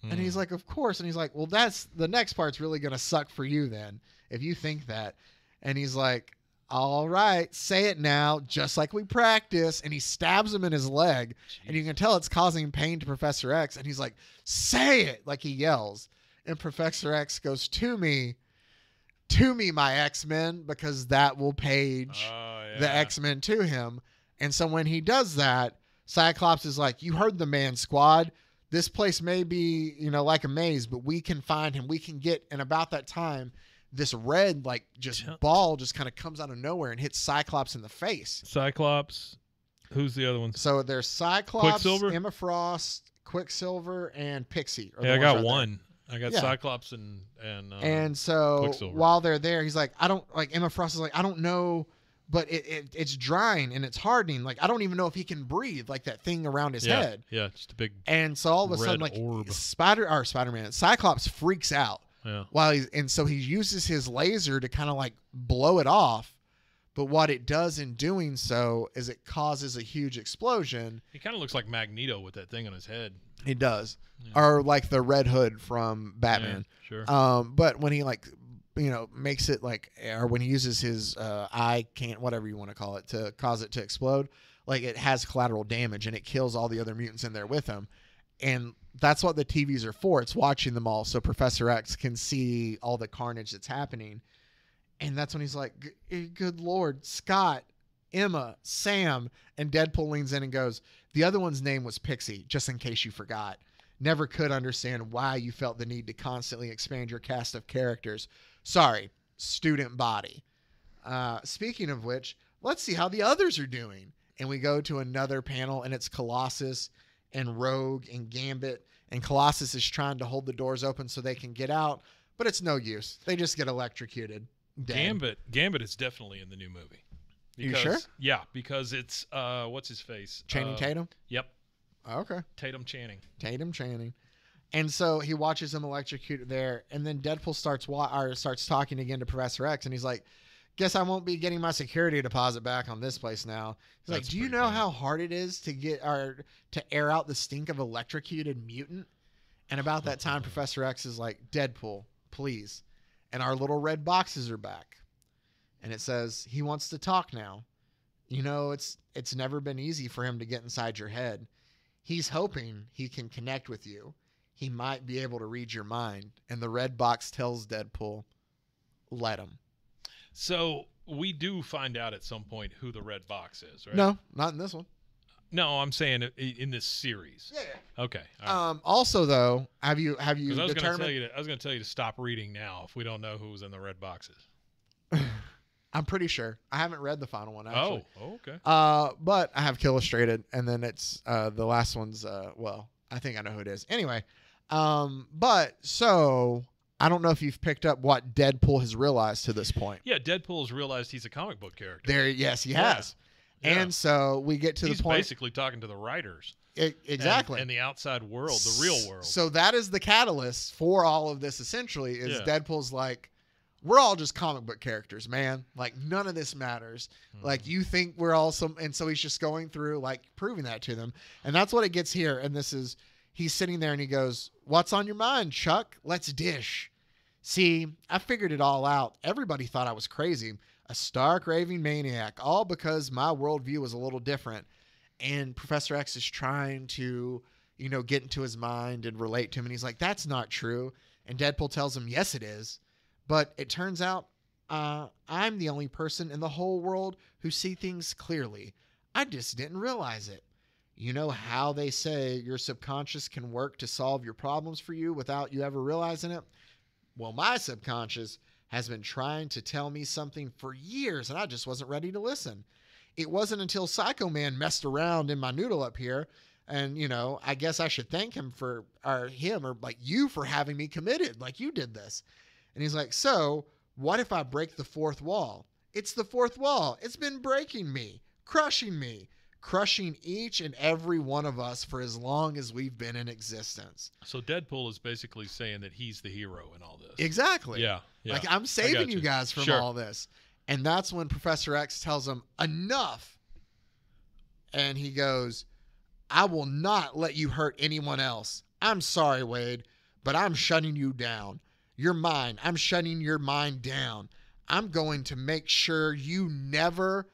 And he's like, of course. And he's like, well, that's the next part's really going to suck for you then, if you think that. And he's like, all right, say it now, just like we practice. And he stabs him in his leg. Jeez. And you can tell it's causing pain to Professor X. And he's like, say it, like he yells. And Professor X goes, to me, my X-Men, because that will page the X-Men to him. And so when he does that, Cyclops is like, you heard the man, squad. This place may be, like a maze, but we can find him. We can get, and about that time, this red, ball just kind of comes out of nowhere and hits Cyclops in the face. Cyclops. Who's the other one? So there's Cyclops, Quicksilver? Emma Frost, Quicksilver, and Pixie. I got one. I got Cyclops and so Quicksilver. While they're there, he's like, Emma Frost is like, I don't know, but it's drying and it's hardening. Like, I don't even know if he can breathe, like that thing around his head. Yeah, just a big. And so all of a sudden, orb. Spider-Man, Cyclops freaks out. Yeah. So he uses his laser to kind of blow it off. But what it does in doing so is it causes a huge explosion. He kind of looks like Magneto with that thing on his head. He does. Yeah. Or like the Red Hood from Batman. Yeah, sure. But when he makes it or when he uses his whatever you want to call it, to cause it to explode, it has collateral damage and it kills all the other mutants in there with him. And that's what the TVs are for. It's watching them all so Professor X can see all the carnage that's happening. And that's when he's like, good Lord, Scott, Emma, Sam. And Deadpool leans in and goes, the other one's name was Pixie, just in case you forgot. Never could understand why you felt the need to constantly expand your cast of characters. Sorry, student body. Speaking of which, let's see how the others are doing. And we go to another panel, and it's Colossus and Rogue and Gambit. And Colossus is trying to hold the doors open so they can get out, but it's no use. They just get electrocuted. Dead. Gambit is definitely in the new movie. You sure? Yeah, because it's what's his face? Channing Tatum? Yep. Okay. Tatum Channing. And so he watches him electrocuted there, and then Deadpool starts talking again to Professor X, and he's like, guess I won't be getting my security deposit back on this place now. He's like, do you know how hard it is to air out the stink of electrocuted mutant? And about that time, Professor X is like, Deadpool, please. And our little red boxes are back. And it says, he wants to talk now. It's never been easy for him to get inside your head. He's hoping he can connect with you. He might be able to read your mind. And the red box tells Deadpool, let him. So we do find out at some point who the red box is, right? No, not in this one. No, I'm saying in this series. Yeah. Okay. Right. Also, though, have you determined? I was going to tell you to stop reading now if we don't know who's in the red boxes. I'm pretty sure. I haven't read the final one, actually. Oh, okay. But I have Illustrated, and then it's the last one's. I think I know who it is. Anyway, but so I don't know if you've picked up what Deadpool has realized to this point. Yeah, Deadpool has realized he's a comic book character. Yes, he has. Yeah. And so we get to He's the point. basically talking to the writers. Exactly. And the outside world, the real world. So that is the catalyst for all of this, essentially, is Yeah. Deadpool's like, we're all just comic book characters, man. Like, none of this matters. Like, you think we're all some... And so he's just going through, like, proving that to them. And that's what it gets here. And this is... He's sitting there and he goes, "What's on your mind, Chuck? Let's dish. See, I figured it all out. Everybody thought I was crazy. A stark raving maniac. All because my worldview was a little different." And Professor X is trying to, get into his mind and relate to him. And he's like, "That's not true." And Deadpool tells him, "Yes, it is. But it turns out I'm the only person in the whole world who see things clearly. I just didn't realize it. You know how they say your subconscious can work to solve your problems for you without you ever realizing it? Well, my subconscious has been trying to tell me something for years, and I just wasn't ready to listen. It wasn't until Psycho Man messed around in my noodle up here, and, I guess I should thank him or like you for having me committed, like you did this." And he's like, "So what if I break the fourth wall? It's the fourth wall. It's been breaking me, crushing each and every one of us for as long as we've been in existence." So Deadpool is basically saying that he's the hero in all this. Exactly. Yeah. Like, I'm saving you guys from all this. And that's when Professor X tells him, "Enough." And he goes, "I will not let you hurt anyone else. I'm sorry, Wade, but I'm shutting you down. You're mine. I'm shutting your mind down. I'm going to make sure you never.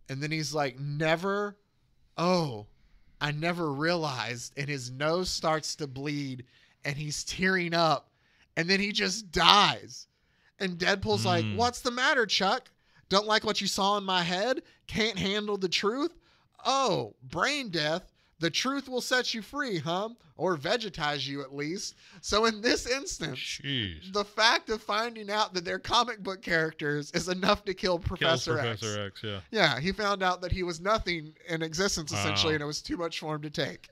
And then he's like, "Never? Oh, I never realized." And his nose starts to bleed and he's tearing up. And then he just dies. And Deadpool's like, "What's the matter, Chuck? Don't like what you saw in my head? Can't handle the truth? Oh, brain death. The truth will set you free, huh? Or vegetize you at least." So in this instance, Jeez. the fact of finding out that they're comic book characters is enough to kill Professor X. Professor X, yeah. Yeah, he found out that he was nothing in existence, essentially, and it was too much for him to take.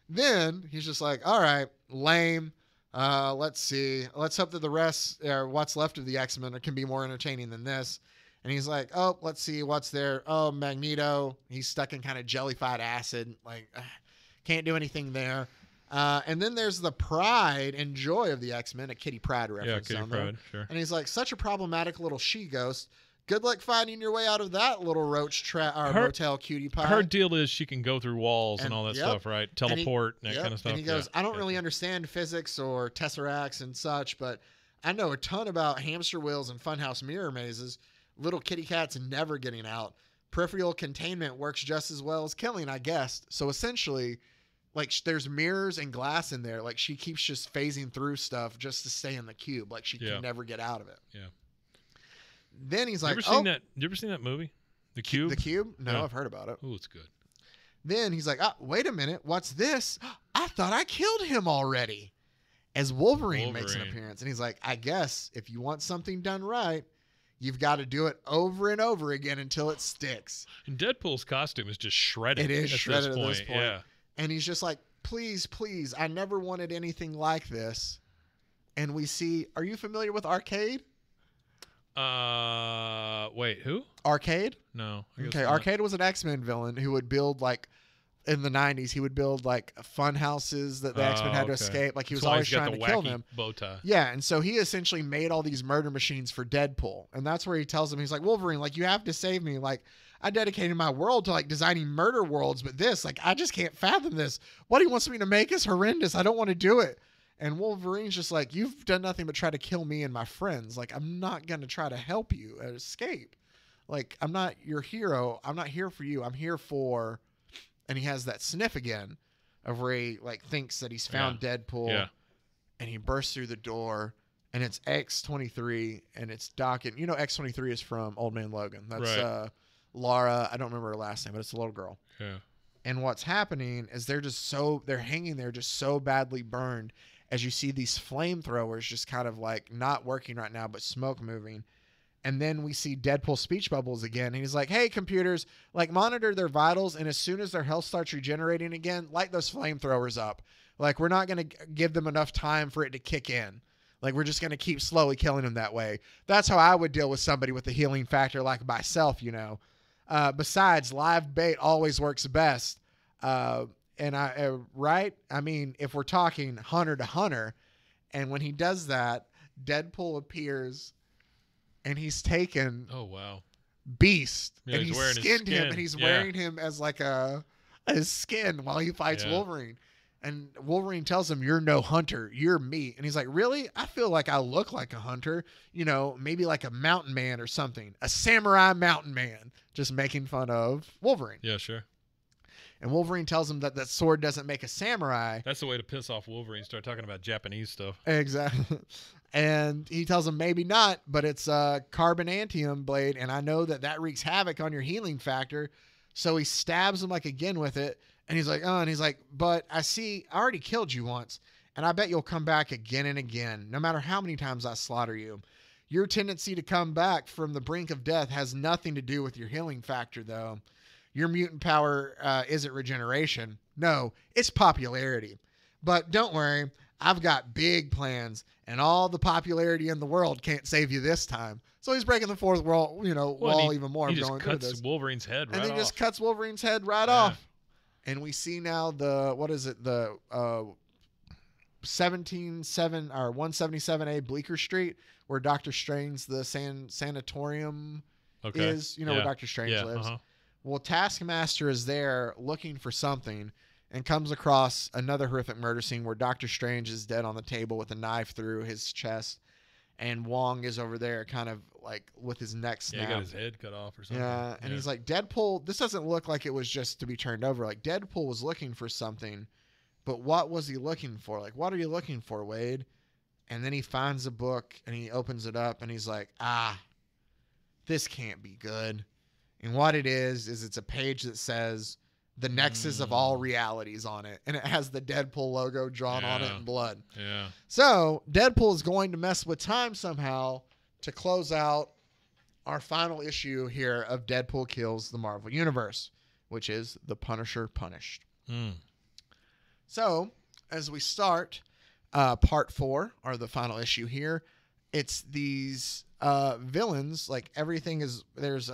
Then he's just like, "All right, lame. Let's see. Let's hope that the rest, or what's left of the X-Men, can be more entertaining than this." And he's like, "Oh, let's see what's there. Oh, Magneto. He's stuck in kind of jellified acid. Like, can't do anything there." And then there's the pride and joy of the X-Men, a Kitty Pryde reference. Yeah, Kitty Pryde, sure. And he's like, "Such a problematic little she-ghost. Good luck finding your way out of that little roach motel cutie pie." Her deal is she can go through walls and all that yep. stuff, right? Teleport and that kind of stuff. And he goes, "I don't really understand physics or tesseracts and such, but I know a ton about hamster wheels and funhouse mirror mazes. Little kitty cats never getting out. Peripheral containment works just as well as killing, I guess." So essentially, like, there's mirrors and glass in there. Like, she keeps just phasing through stuff just to stay in the cube. Like, she can never get out of it. Yeah. Then he's like, you ever seen that movie? The Cube? The Cube? No, Yeah. I've heard about it. Oh, it's good. Then he's like, wait a minute. What's this? I thought I killed him already. As Wolverine makes an appearance. And he's like, "I guess if you want something done right, you've got to do it over and over again until it sticks." And Deadpool's costume is just shredded. It is shredded at this point. Yeah. And he's just like, please, I never wanted anything like this." And we see, are you familiar with Arcade? Wait, who? Arcade? No. I guess Okay, not. Arcade was an X-Men villain who would build, like, in the 90s, he would build, like, fun houses that the X-Men had to escape. Like, he was always trying to kill them. Bow tie. Yeah, and so he essentially made all these murder machines for Deadpool. And that's where he tells him, he's like, "Wolverine, like, you have to save me. Like, I dedicated my world to, like, designing murder worlds, but this, like, I just can't fathom this. What he wants me to make is horrendous. I don't want to do it." And Wolverine's just like, "You've done nothing but try to kill me and my friends. Like, I'm not going to try to help you escape. Like, I'm not your hero. I'm not here for you. I'm here for..." And he has that sniff again of where he, like, thinks that he's found Deadpool. Yeah. And he bursts through the door, and it's X-23, and it's Doc. And X-23 is from Old Man Logan. That's Laura. I don't remember her last name, but it's a little girl. Yeah. And what's happening is they're hanging there just so badly burned, as you see these flamethrowers just kind of, like, not working right now, but smoke moving. And then we see Deadpool speech bubbles again. And he's like, "Hey, computers, like, monitor their vitals. And as soon as their health starts regenerating again, light those flamethrowers up. Like, we're not going to give them enough time for it to kick in. Like, we're just going to keep slowly killing them that way. That's how I would deal with somebody with a healing factor like myself, Besides, live bait always works best. Right? I mean, if we're talking hunter to hunter, and when he does that, Deadpool appears, and he's taken Oh wow. Beast, Yeah, and he's he's wearing his skinned him, skin. and he's Yeah. wearing him as like his skin while he fights Yeah. Wolverine. And Wolverine tells him, "You're no hunter, you're me." And he's like, "Really? I feel like I look like a hunter, maybe like a mountain man or something, a samurai mountain man," just making fun of Wolverine. Yeah, sure. And Wolverine tells him that sword doesn't make a samurai. That's the way to piss off Wolverine. Start talking about Japanese stuff. Exactly. And he tells him maybe not, but it's a carbonantium blade, and I know that wreaks havoc on your healing factor. So he stabs him like again with it, and he's like, "Oh," and he's like, "But I already killed you once, and I bet you'll come back again and again, no matter how many times I slaughter you. Your tendency to come back from the brink of death has nothing to do with your healing factor, though. Your mutant power isn't regeneration. No, it's popularity. But don't worry, I've got big plans, and all the popularity in the world can't save you this time." So he's breaking the fourth wall, wall even more. He I'm just going through cuts this. Wolverine's head right And then off. he just cuts Wolverine's head right Yeah. off. And we see now the 177A Bleecker Street, where Doctor Strange, the sanatorium is, where Doctor Strange lives. Uh-huh. Well, Taskmaster is there looking for something and comes across another horrific murder scene where Doctor Strange is dead on the table with a knife through his chest, and Wong is over there kind of like with his neck Yeah, he got snapped. his head cut off or something. Yeah, and he's like, "Deadpool, this doesn't look like it was just to be turned over. Like, Deadpool was looking for something, but what was he looking for? Like, what are you looking for, Wade?" And then he finds a book, and he opens it up, and he's like, this can't be good. And what it is it's a page that says the nexus of all realities on it, and it has the Deadpool logo drawn on it in blood. Yeah. So Deadpool is going to mess with time somehow to close out our final issue here of Deadpool Kills the Marvel Universe, which is The Punisher Punished. So as we start part 4, or the final issue here, it's these villains. Like, everything is, there's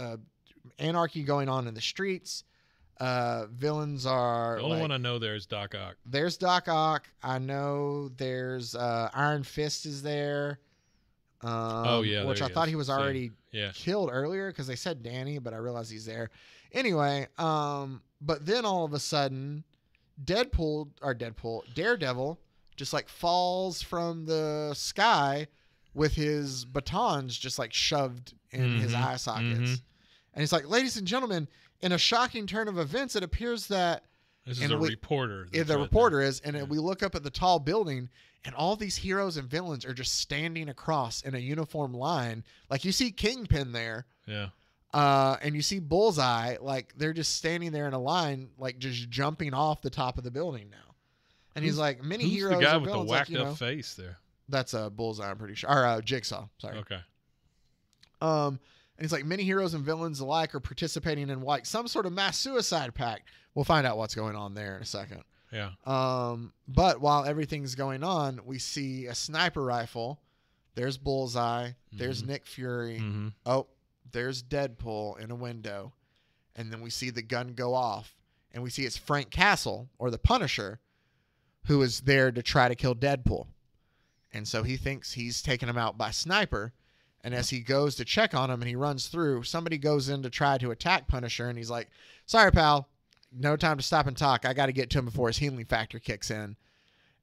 anarchy going on in the streets. Villains are The only one I know there is Doc Ock. There's Doc Ock. I know there's Iron Fist is there. Which I thought he was already killed earlier because they said Danny, but I realized he's there. Anyway, but then all of a sudden, Daredevil just like falls from the sky with his batons just like shoved in his eye sockets. And he's like, "Ladies and gentlemen, in a shocking turn of events, it appears that..." This is a reporter. The reporter is, and we look up at the tall building, and all these heroes and villains are just standing across in a uniform line. Like, you see Kingpin there. Yeah. And you see Bullseye, like, they're just standing there in a line, like, just jumping off the top of the building now. And he's like, many Who's heroes the guy and with the villains, whacked like, up face there? That's a Bullseye, I'm pretty sure. Or Jigsaw, sorry. Okay. And he's like, many heroes and villains alike are participating in like some sort of mass suicide pact. We'll find out what's going on there in a second. Yeah. But while everything's going on, we see a sniper rifle. There's Bullseye. There's Nick Fury. Oh, there's Deadpool in a window. And then we see the gun go off. And we see it's Frank Castle, or the Punisher, who is there to try to kill Deadpool. And so he thinks he's taken him out by sniper. And as he goes to check on him and he runs through, somebody goes in to try to attack Punisher. And he's like, "Sorry, pal. No time to stop and talk. I got to get to him before his healing factor kicks in."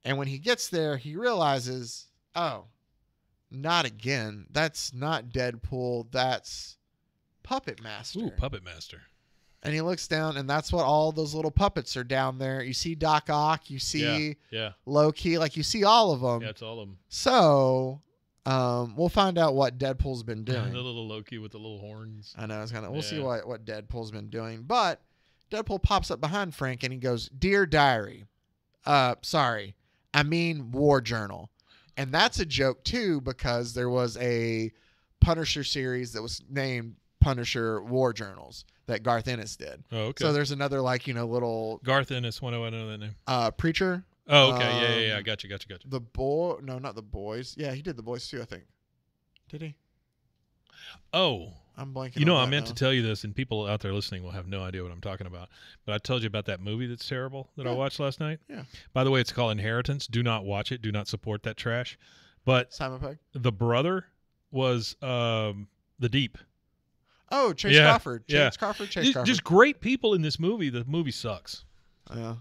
And when he gets there, he realizes, oh, not again. That's not Deadpool. That's Puppet Master. Ooh, Puppet Master. And he looks down, and that's what all those little puppets are down there. You see Doc Ock. You see Loki. Like, you see all of them. Yeah, it's all of them. So... we'll find out what Deadpool's been doing. The little Loki with the little horns. I know, we'll see what Deadpool's been doing. But Deadpool pops up behind Frank and he goes, "Dear Diary, sorry, I mean War Journal." And that's a joke too, because there was a Punisher series that was named Punisher War Journals that Garth Ennis did. Oh, okay. So there's another little Garth Ennis. When do I know that name? Preacher. Oh, okay. Yeah. Gotcha. The boy, no, not the boys. Yeah, he did the boys too, I think. Did he? Oh, I'm blanking. You know, on I that meant now. to tell you this, and people out there listening will have no idea what I'm talking about. But I told you about that movie that's terrible that I watched last night. Yeah. By the way, it's called Inheritance. Do not watch it. Do not support that trash. But Simon Pegg. the brother was the Deep. Oh, Chase Yeah, Crawford. yeah. Chase Crawford. Just great people in this movie. The movie sucks. Yeah.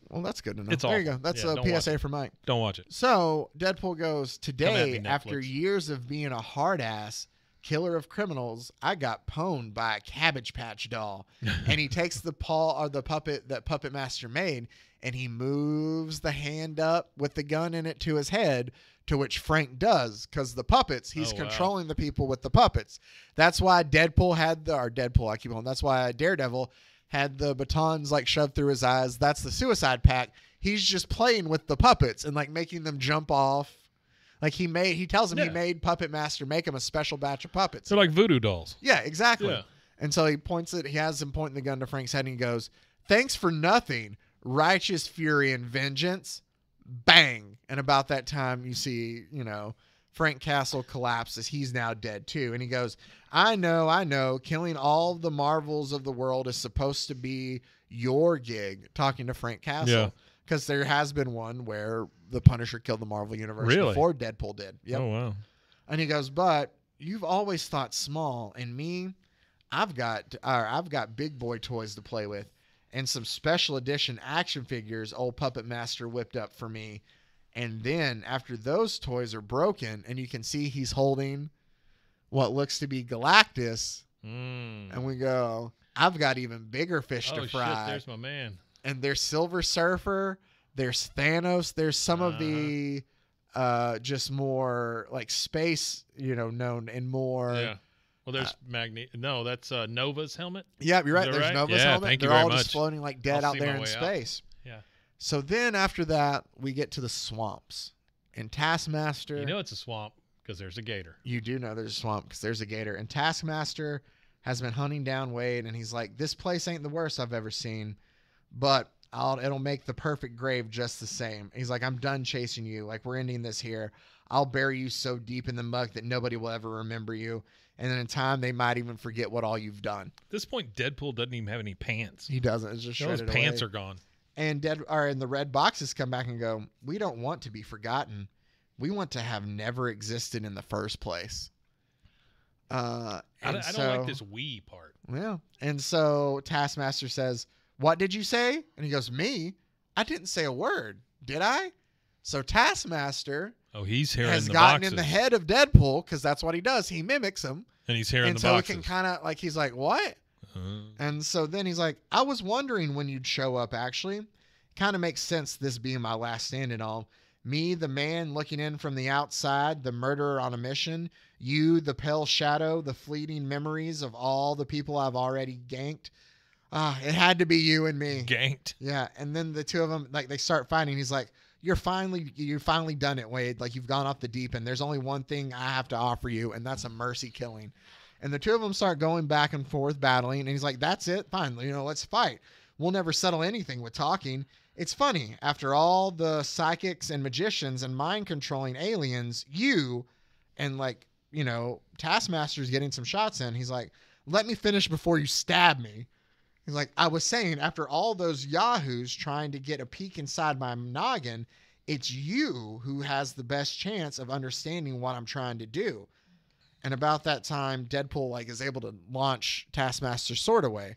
Well, that's good to know. It's there you awful. go. That's Yeah, a don't watch PSA for Mike. Don't watch it. So Deadpool goes, Come at today, me, after Netflix. years of being a hard ass killer of criminals, I got pwned by a Cabbage Patch doll. And he takes the paw or the puppet that Puppet Master made, and he moves the hand up with the gun in it to his head, to which Frank does, because the puppets, he's Oh, wow. controlling the people with the puppets. That's why Deadpool had that's why Daredevil had the batons like shoved through his eyes. That's the Suicide Pact. He's just playing with the puppets and like making them jump off. Like he tells him he Yeah. made Puppet Master make him a special batch of puppets. They're like voodoo dolls. Yeah, exactly. Yeah. And so he has him pointing the gun to Frank's head, and he goes, "Thanks for nothing, righteous fury and vengeance." Bang. And about that time, you see, Frank Castle collapses. He's now dead too. And he goes, I know. Killing all the marvels of the world is supposed to be your gig," talking to Frank Castle. Yeah. Because there has been one where the Punisher killed the Marvel Universe Really? before Deadpool did. Yep. Oh, wow. And he goes, "But you've always thought small, and me, I've got big boy toys to play with, and some special edition action figures old Puppet Master whipped up for me. And then after those toys are broken, and you can see he's holding what looks to be Galactus, and we go, I've got even bigger fish to fry. Shit, there's my man. And there's Silver Surfer, there's Thanos, there's some of the just more like space, known and more. Yeah. Well, there's No, that's Nova's helmet. Yeah, you're right. Is that There's right? Nova's Yeah, helmet. thank you They're very all much. just floating like dead I'll out see there my in way out. space. Yeah. So then after that, we get to the swamps. And Taskmaster. You know it's a swamp because there's a gator. You do know there's a swamp because there's a gator. And Taskmaster has been hunting down Wade, and he's like, "This place ain't the worst I've ever seen, but it'll make the perfect grave just the same." He's like, "I'm done chasing you. Like, we're ending this here. I'll bury you so deep in the muck that nobody will ever remember you. And then in time, they might even forget what all you've done." At this point, Deadpool doesn't even have any pants. He doesn't. It's just Those shredded pants away. are gone. And the red boxes come back and go, "We don't want to be forgotten. We want to have never existed in the first place." I don't like this "we" part. Yeah. And so Taskmaster says, "What did you say?" And he goes, "Me? I didn't say a word, did I?" So Taskmaster Oh, he's hearing has the gotten boxes. in the head of Deadpool, because that's what he does. He mimics him. And he's hearing And the so boxes. he can kind of like, he's like, "What?" And so then he's like, "I was wondering when you'd show up, actually. Kind of makes sense, this being my last stand and all. Me, the man looking in from the outside, the murderer on a mission. You, the pale shadow, the fleeting memories of all the people I've already ganked. It had to be you and me." Ganked. Yeah. And then the two of them, like, they start fighting. He's like, you're finally done it, Wade. Like, you've gone off the deep end. There's only one thing I have to offer you, and that's a mercy killing." And the two of them start going back and forth battling. And he's like, "That's it. Fine. Let's fight. We'll never settle anything with talking." It's funny. After all the psychics and magicians and mind controlling aliens, you and Taskmaster's getting some shots in. He's like, "Let me finish before you stab me." He's like, "I was saying, after all those yahoos trying to get a peek inside my noggin, it's you who has the best chance of understanding what I'm trying to do." And about that time, Deadpool is able to launch Taskmaster's sword away.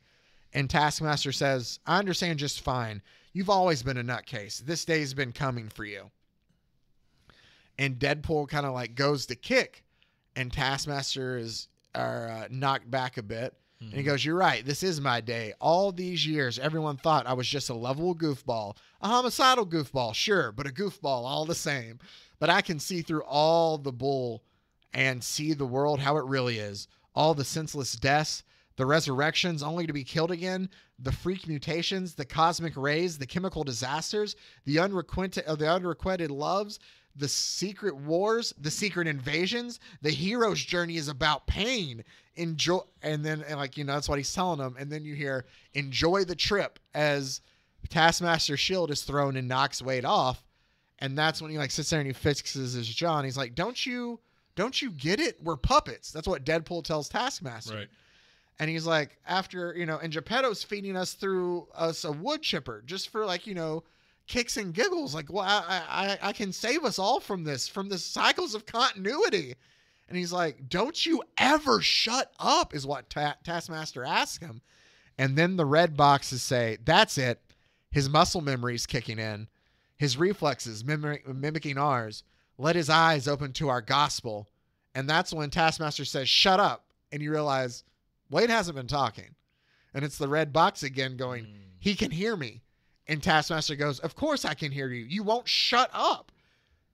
And Taskmaster says, "I understand just fine. You've always been a nutcase. This day's been coming for you." And Deadpool kind of goes to kick, and Taskmaster is knocked back a bit. And he goes, "You're right. This is my day. All these years, everyone thought I was just a lovable goofball. A homicidal goofball, sure, but a goofball all the same. But I can see through all the bull and see the world how it really is. All the senseless deaths, the resurrections only to be killed again, the freak mutations, the cosmic rays, the chemical disasters, the unrequited loves, the secret wars, the secret invasions. The hero's journey is about pain. Enjoy." And then, that's what he's telling them. And then you hear, "Enjoy the trip," as Taskmaster's shield is thrown and knocks Wade off. And that's when he sits there and he fixes his jaw. And he's like, don't you Don't you get it? We're puppets. That's what Deadpool tells Taskmaster. Right. And he's like, after, and Geppetto's feeding us through us a wood chipper just for like, kicks and giggles. Like, well, I can save us all from the cycles of continuity. And he's like, don't you ever shut up is what Taskmaster asks him. And then the red boxes say, that's it. His muscle memory's kicking in. His reflexes mimicking ours. Let his eyes open to our gospel. And that's when Taskmaster says, shut up. And you realize Wade hasn't been talking. And it's the red box again going, he can hear me. And Taskmaster goes, of course I can hear you. You won't shut up.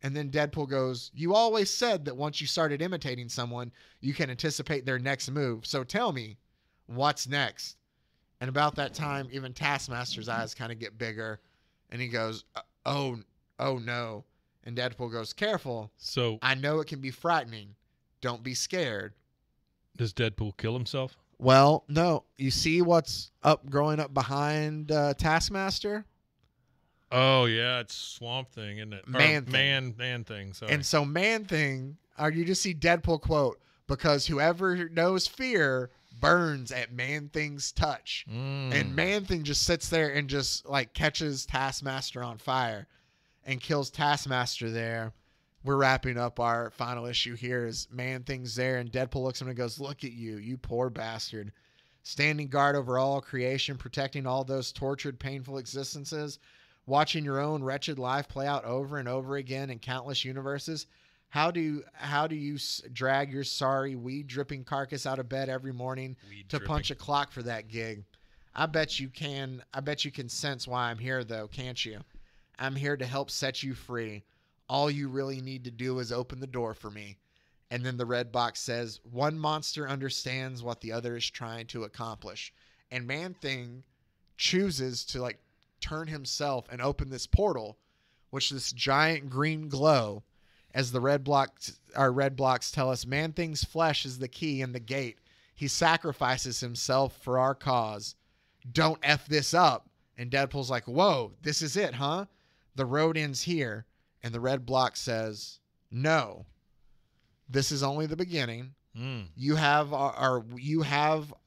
And then Deadpool goes, you always said that once you started imitating someone, you can anticipate their next move. So tell me, what's next? And about that time, even Taskmaster's eyes kind of get bigger. And he goes, oh no. And Deadpool goes, careful. So I know it can be frightening. Don't be scared. Does Deadpool kill himself? Well, no. You see what's growing up behind Taskmaster? Oh, yeah. It's Swamp Thing, isn't it? Man Thing. Sorry. And so Man Thing, you just see Deadpool quote, because whoever knows fear burns at Man Thing's touch. And Man Thing just sits there and just like catches Taskmaster on fire and kills Taskmaster there. We're wrapping up our final issue here as Man Thing's there, and Deadpool looks at him and goes, look at you, you poor bastard. Standing guard over all creation, protecting all those tortured, painful existences, watching your own wretched life play out over and over again in countless universes. How do you drag your sorry, weed-dripping carcass out of bed every morning to punch a clock for that gig? I bet you can sense why I'm here, though, can't you? I'm here to help set you free. All you really need to do is open the door for me. And then the red box says, one monster understands what the other is trying to accomplish. And Man Thing chooses to like turn himself and open this portal, which this giant green glow, as the red blocks tell us, Man Thing's flesh is the key and the gate. He sacrifices himself for our cause. Don't F this up. And Deadpool's like, whoa, this is it, huh? The road ends here. And the red block says, no, this is only the beginning. You have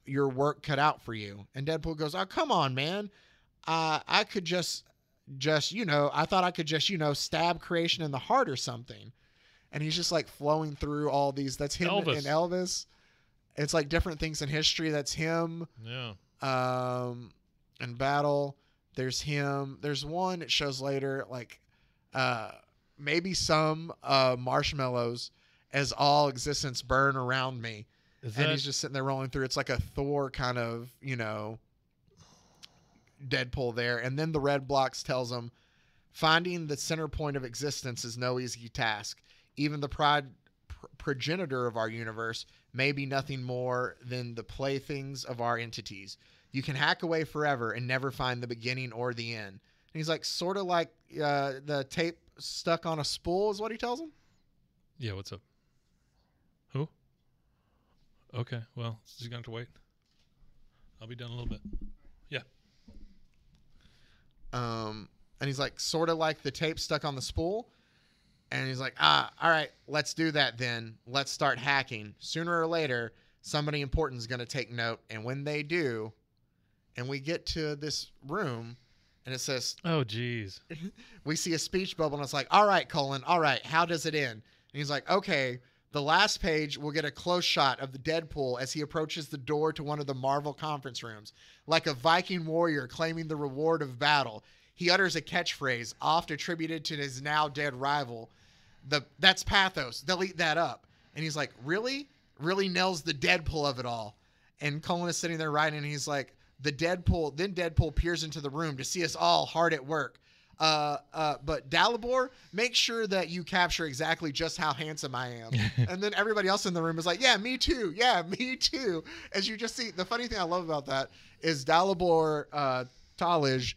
your work cut out for you. And Deadpool goes, oh, come on, man. I could just, I thought I could just, stab creation in the heart or something. And he's just like flowing through all these. That's him and Elvis. It's like different things in history. That's him. Yeah. In battle, there's him. There's one it shows later, like, maybe some marshmallows as all existence burn around me. He's just sitting there rolling through. It's like a Thor kind of, Deadpool there. And then the red blocks tells him, finding the center point of existence is no easy task. Even the progenitor of our universe may be nothing more than the playthings of our entities. You can hack away forever and never find the beginning or the end. And he's like, sort of like the tape stuck on a spool is what he tells him. Yeah, what's up? Who? Okay, well, you're going to have to wait. I'll be done in a little bit. Yeah. And he's like, sort of like the tape stuck on the spool. And he's like, all right, let's do that then. Let's start hacking. Sooner or later, somebody important is going to take note. And when they do, and we get to this room, and it says, oh, geez. We see a speech bubble, and it's like, all right, Colin, all right, how does it end? And he's like, okay, the last page, we'll get a close shot of the Deadpool as he approaches the door to one of the Marvel conference rooms. Like a Viking warrior claiming the reward of battle, he utters a catchphrase, oft attributed to his now dead rival. That's pathos. Delete that up. And he's like, really? Really nails the Deadpool of it all. And Colin is sitting there writing, and he's like, then Deadpool peers into the room to see us all hard at work. But Dalibor, make sure that you capture exactly just how handsome I am. And then everybody else in the room is like, yeah, me too. Yeah, me too. As you just see, the funny thing I love about that is Dalibor Talij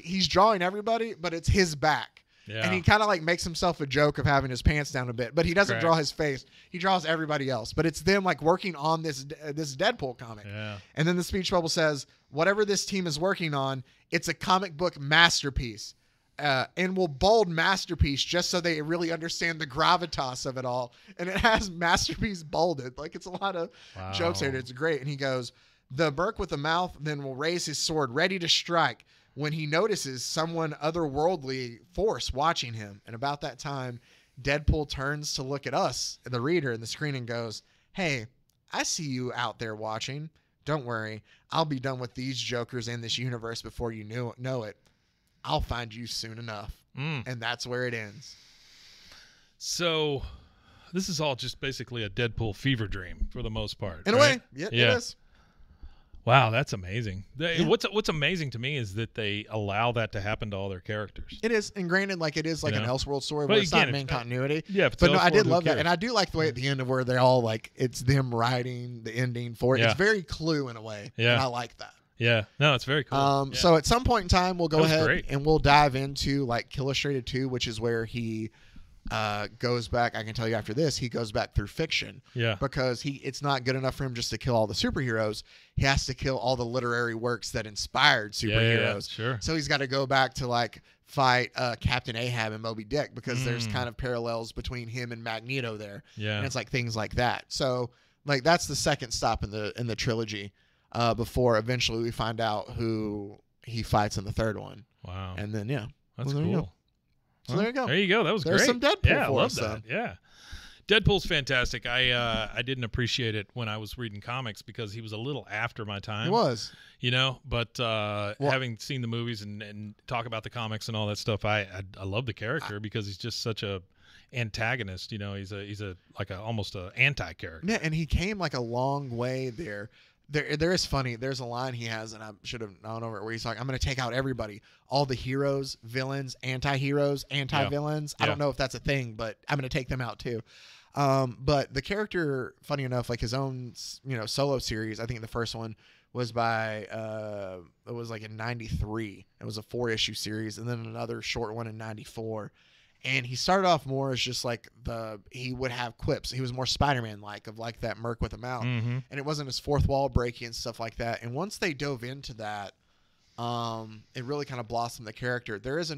he's drawing everybody, but it's his back. Yeah. And he kind of like makes himself a joke of having his pants down a bit, but he doesn't draw his face. He draws everybody else, but it's them like working on this Deadpool comic. Yeah. And then the speech bubble says, whatever this team is working on, it's a comic book masterpiece. and will bold masterpiece just so they really understand the gravitas of it all. And it has masterpiece bolded. Like, it's a lot of jokes there. It's great. And he goes, the Merc with the mouth then will raise his sword ready to strike when he notices someone otherworldly force watching him. And about that time, Deadpool turns to look at us, the reader, in the screen and goes, hey, I see you out there watching. Don't worry. I'll be done with these jokers in this universe before you know it. I'll find you soon enough. And that's where it ends. So this is all just basically a Deadpool fever dream for the most part. In a way. Yeah, it is. Wow, that's amazing. What's amazing to me is that they allow that to happen to all their characters. It is, and granted, like it is like an Elseworld story where it's not main continuity. Yeah, but no, I did love that, and I do like the way at the end of where they all like it's them writing the ending for it. Yeah. It's very Clue in a way. Yeah, and I like that. Yeah, no, it's very cool. So at some point in time, we'll go ahead and we'll dive into like Illustrated 2, which is where he goes back. I can tell you after this, he goes back through fiction. Yeah. Because it's not good enough for him just to kill all the superheroes. He has to kill all the literary works that inspired superheroes. Yeah, sure. So he's got to go back to like fight Captain Ahab and Moby Dick because there's kind of parallels between him and Magneto there. Yeah. And it's like things like that. So like that's the second stop in the trilogy before eventually we find out who he fights in the third one. Wow. And then that's cool. So there you go. There you go. That was There's great. Some Deadpool yeah, for I love us, that. Yeah. Deadpool's fantastic. I didn't appreciate it when I was reading comics because he was a little after my time. He was. But having seen the movies and talk about the comics and all that stuff, I love the character because he's just such a antagonist. He's a almost a anti-character. Yeah, and he came like a long way there. There is funny. There's a line he has, and I should have known over it, where he's like, I'm going to take out everybody. All the heroes, villains, anti-heroes, anti-villains. Yeah. I don't know if that's a thing, but I'm going to take them out too. But the character, funny enough, like his own, solo series, I think the first one was by, it was like in 93. It was a 4-issue series, and then another short one in 94. And he started off more as just like he would have quips. He was more Spider-Man-like of like that Merc with a mouth. Mm-hmm. And it wasn't his fourth wall breaking and stuff like that. And once they dove into that, it really kind of blossomed the character. There is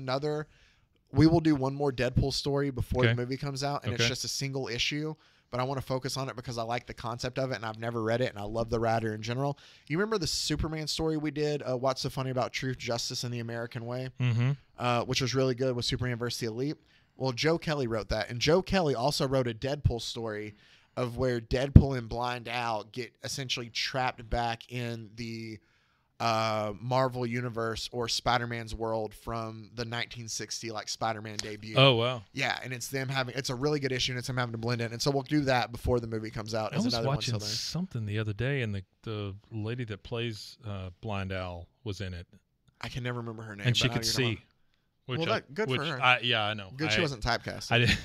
we will do one more Deadpool story before the movie comes out. And it's just a single issue. But I want to focus on it because I like the concept of it and I've never read it. And I love the writer in general. You remember the Superman story we did? What's So Funny About Truth, Justice, and the American Way? Mm-hmm. Which was really good with Superman versus the Elite. Well, Joe Kelly wrote that. And Joe Kelly also wrote a Deadpool story of where Deadpool and Blind Al get essentially trapped back in the Marvel universe or Spider-Man's world from the 1960 like Spider-Man debut. Oh, wow. Yeah, and it's a really good issue and it's them having to blend in. And so we'll do that before the movie comes out. I was watching something the other day and the lady that plays Blind Al was in it. I can never remember her name. And she could see. Good for her. I know. Good she wasn't typecast. I did.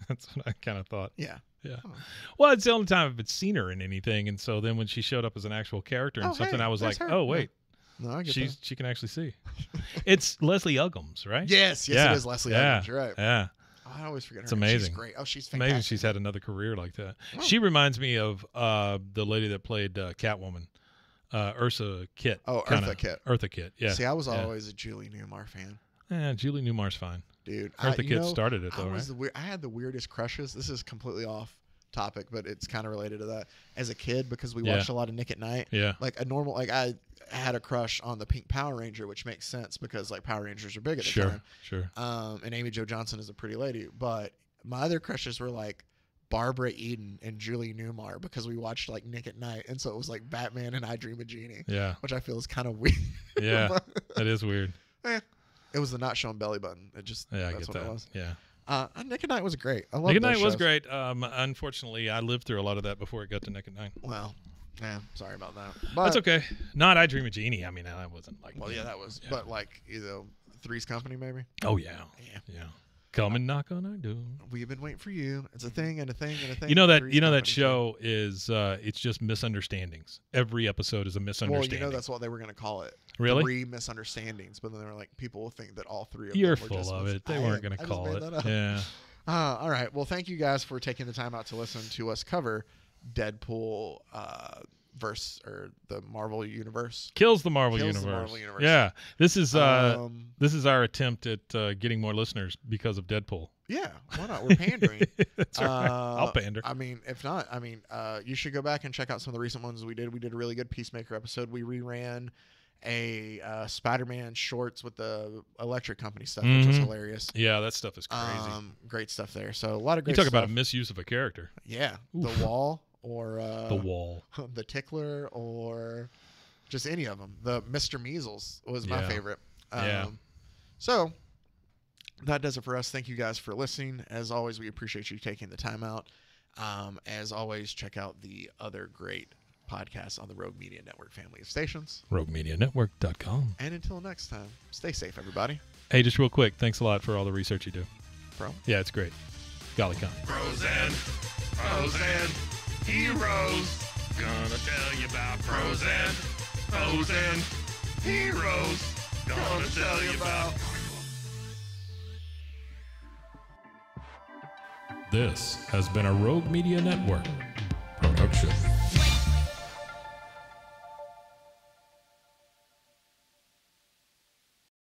That's what I kind of thought. Yeah. Yeah. Oh. Well, it's the only time I've seen her in anything, and so then when she showed up as an actual character in something, I was like, her. "Oh, wait, no, I get that. She can actually see." It's Leslie Uggams, right? Yes, it is Leslie Uggams. You're right. Yeah. Oh, I always forget her. It's amazing. She's great. Oh, she's fantastic. Amazing. She's had another career like that. Oh. She reminds me of the lady that played Catwoman, Ursa Kitt. Oh, Eartha Kitt. Eartha Kitt. Yeah. See, I was always a Julie Newmar fan. Yeah, Julie Newmar's fine. Dude. Eartha Kitt started it, though, right? I had the weirdest crushes. This is completely off topic, but it's kind of related to that. As a kid, because we watched a lot of Nick at Night. Yeah. Like I had a crush on the Pink Power Ranger, which makes sense because like Power Rangers are big at the time. Sure. And Amy Jo Johnson is a pretty lady. But my other crushes were like Barbara Eden and Julie Newmar because we watched like Nick at Night, and so it was like Batman and I Dream of Jeannie. Yeah. Which I feel is kind of weird. Yeah. That is weird. It was the not showing belly button. It just I that's get what that. it was. Yeah. Nick at Night was great. I love Nick at Night shows. was great. Unfortunately, I lived through a lot of that before it got to Nick at Night. Well, sorry about that. But that's okay. Not I Dream of Jeannie. I mean, I wasn't like. Well, that was. Yeah. But like, Three's Company, maybe. Oh yeah. Come and knock on our door. We've been waiting for you. It's a thing and a thing and a thing. That show is it's just misunderstandings. Every episode is a misunderstanding. Well, that's what they were going to call it. Really? 3 misunderstandings, but then they were like, people will think that all 3 of You're them were full just of it. They weren't going to call it. Yeah. All right. Well, thank you guys for taking the time out to listen to us cover Deadpool verse or the Marvel universe. Kills the Marvel Kills universe. the Marvel universe. Yeah, this is our attempt at getting more listeners because of Deadpool. Yeah, why not? We're pandering. That's all right. I'll pander. I mean, if not, I mean, you should go back and check out some of the recent ones we did. We did a really good Peacemaker episode. We reran a Spider-Man shorts with the electric company stuff, which was hilarious. Yeah, that stuff is crazy. Great stuff there. So a lot of great You talk stuff. about a misuse of a character. Yeah, Oof. the wall or The Wall. the Tickler, or just any of them. The Mr. Measles was my favorite. Yeah. So that does it for us. Thank you guys for listening. As always, we appreciate you taking the time out. As always, check out the other great podcasts on the Rogue Media Network family of stations. RogueMediaNetwork.com. And until next time, stay safe, everybody. Hey, just real quick, thanks a lot for all the research you do. Bro. Yeah, it's great. Golly con. Frozen heroes. Gonna tell you about frozen heroes. Gonna tell you about. This has been a Rogue Media Network production.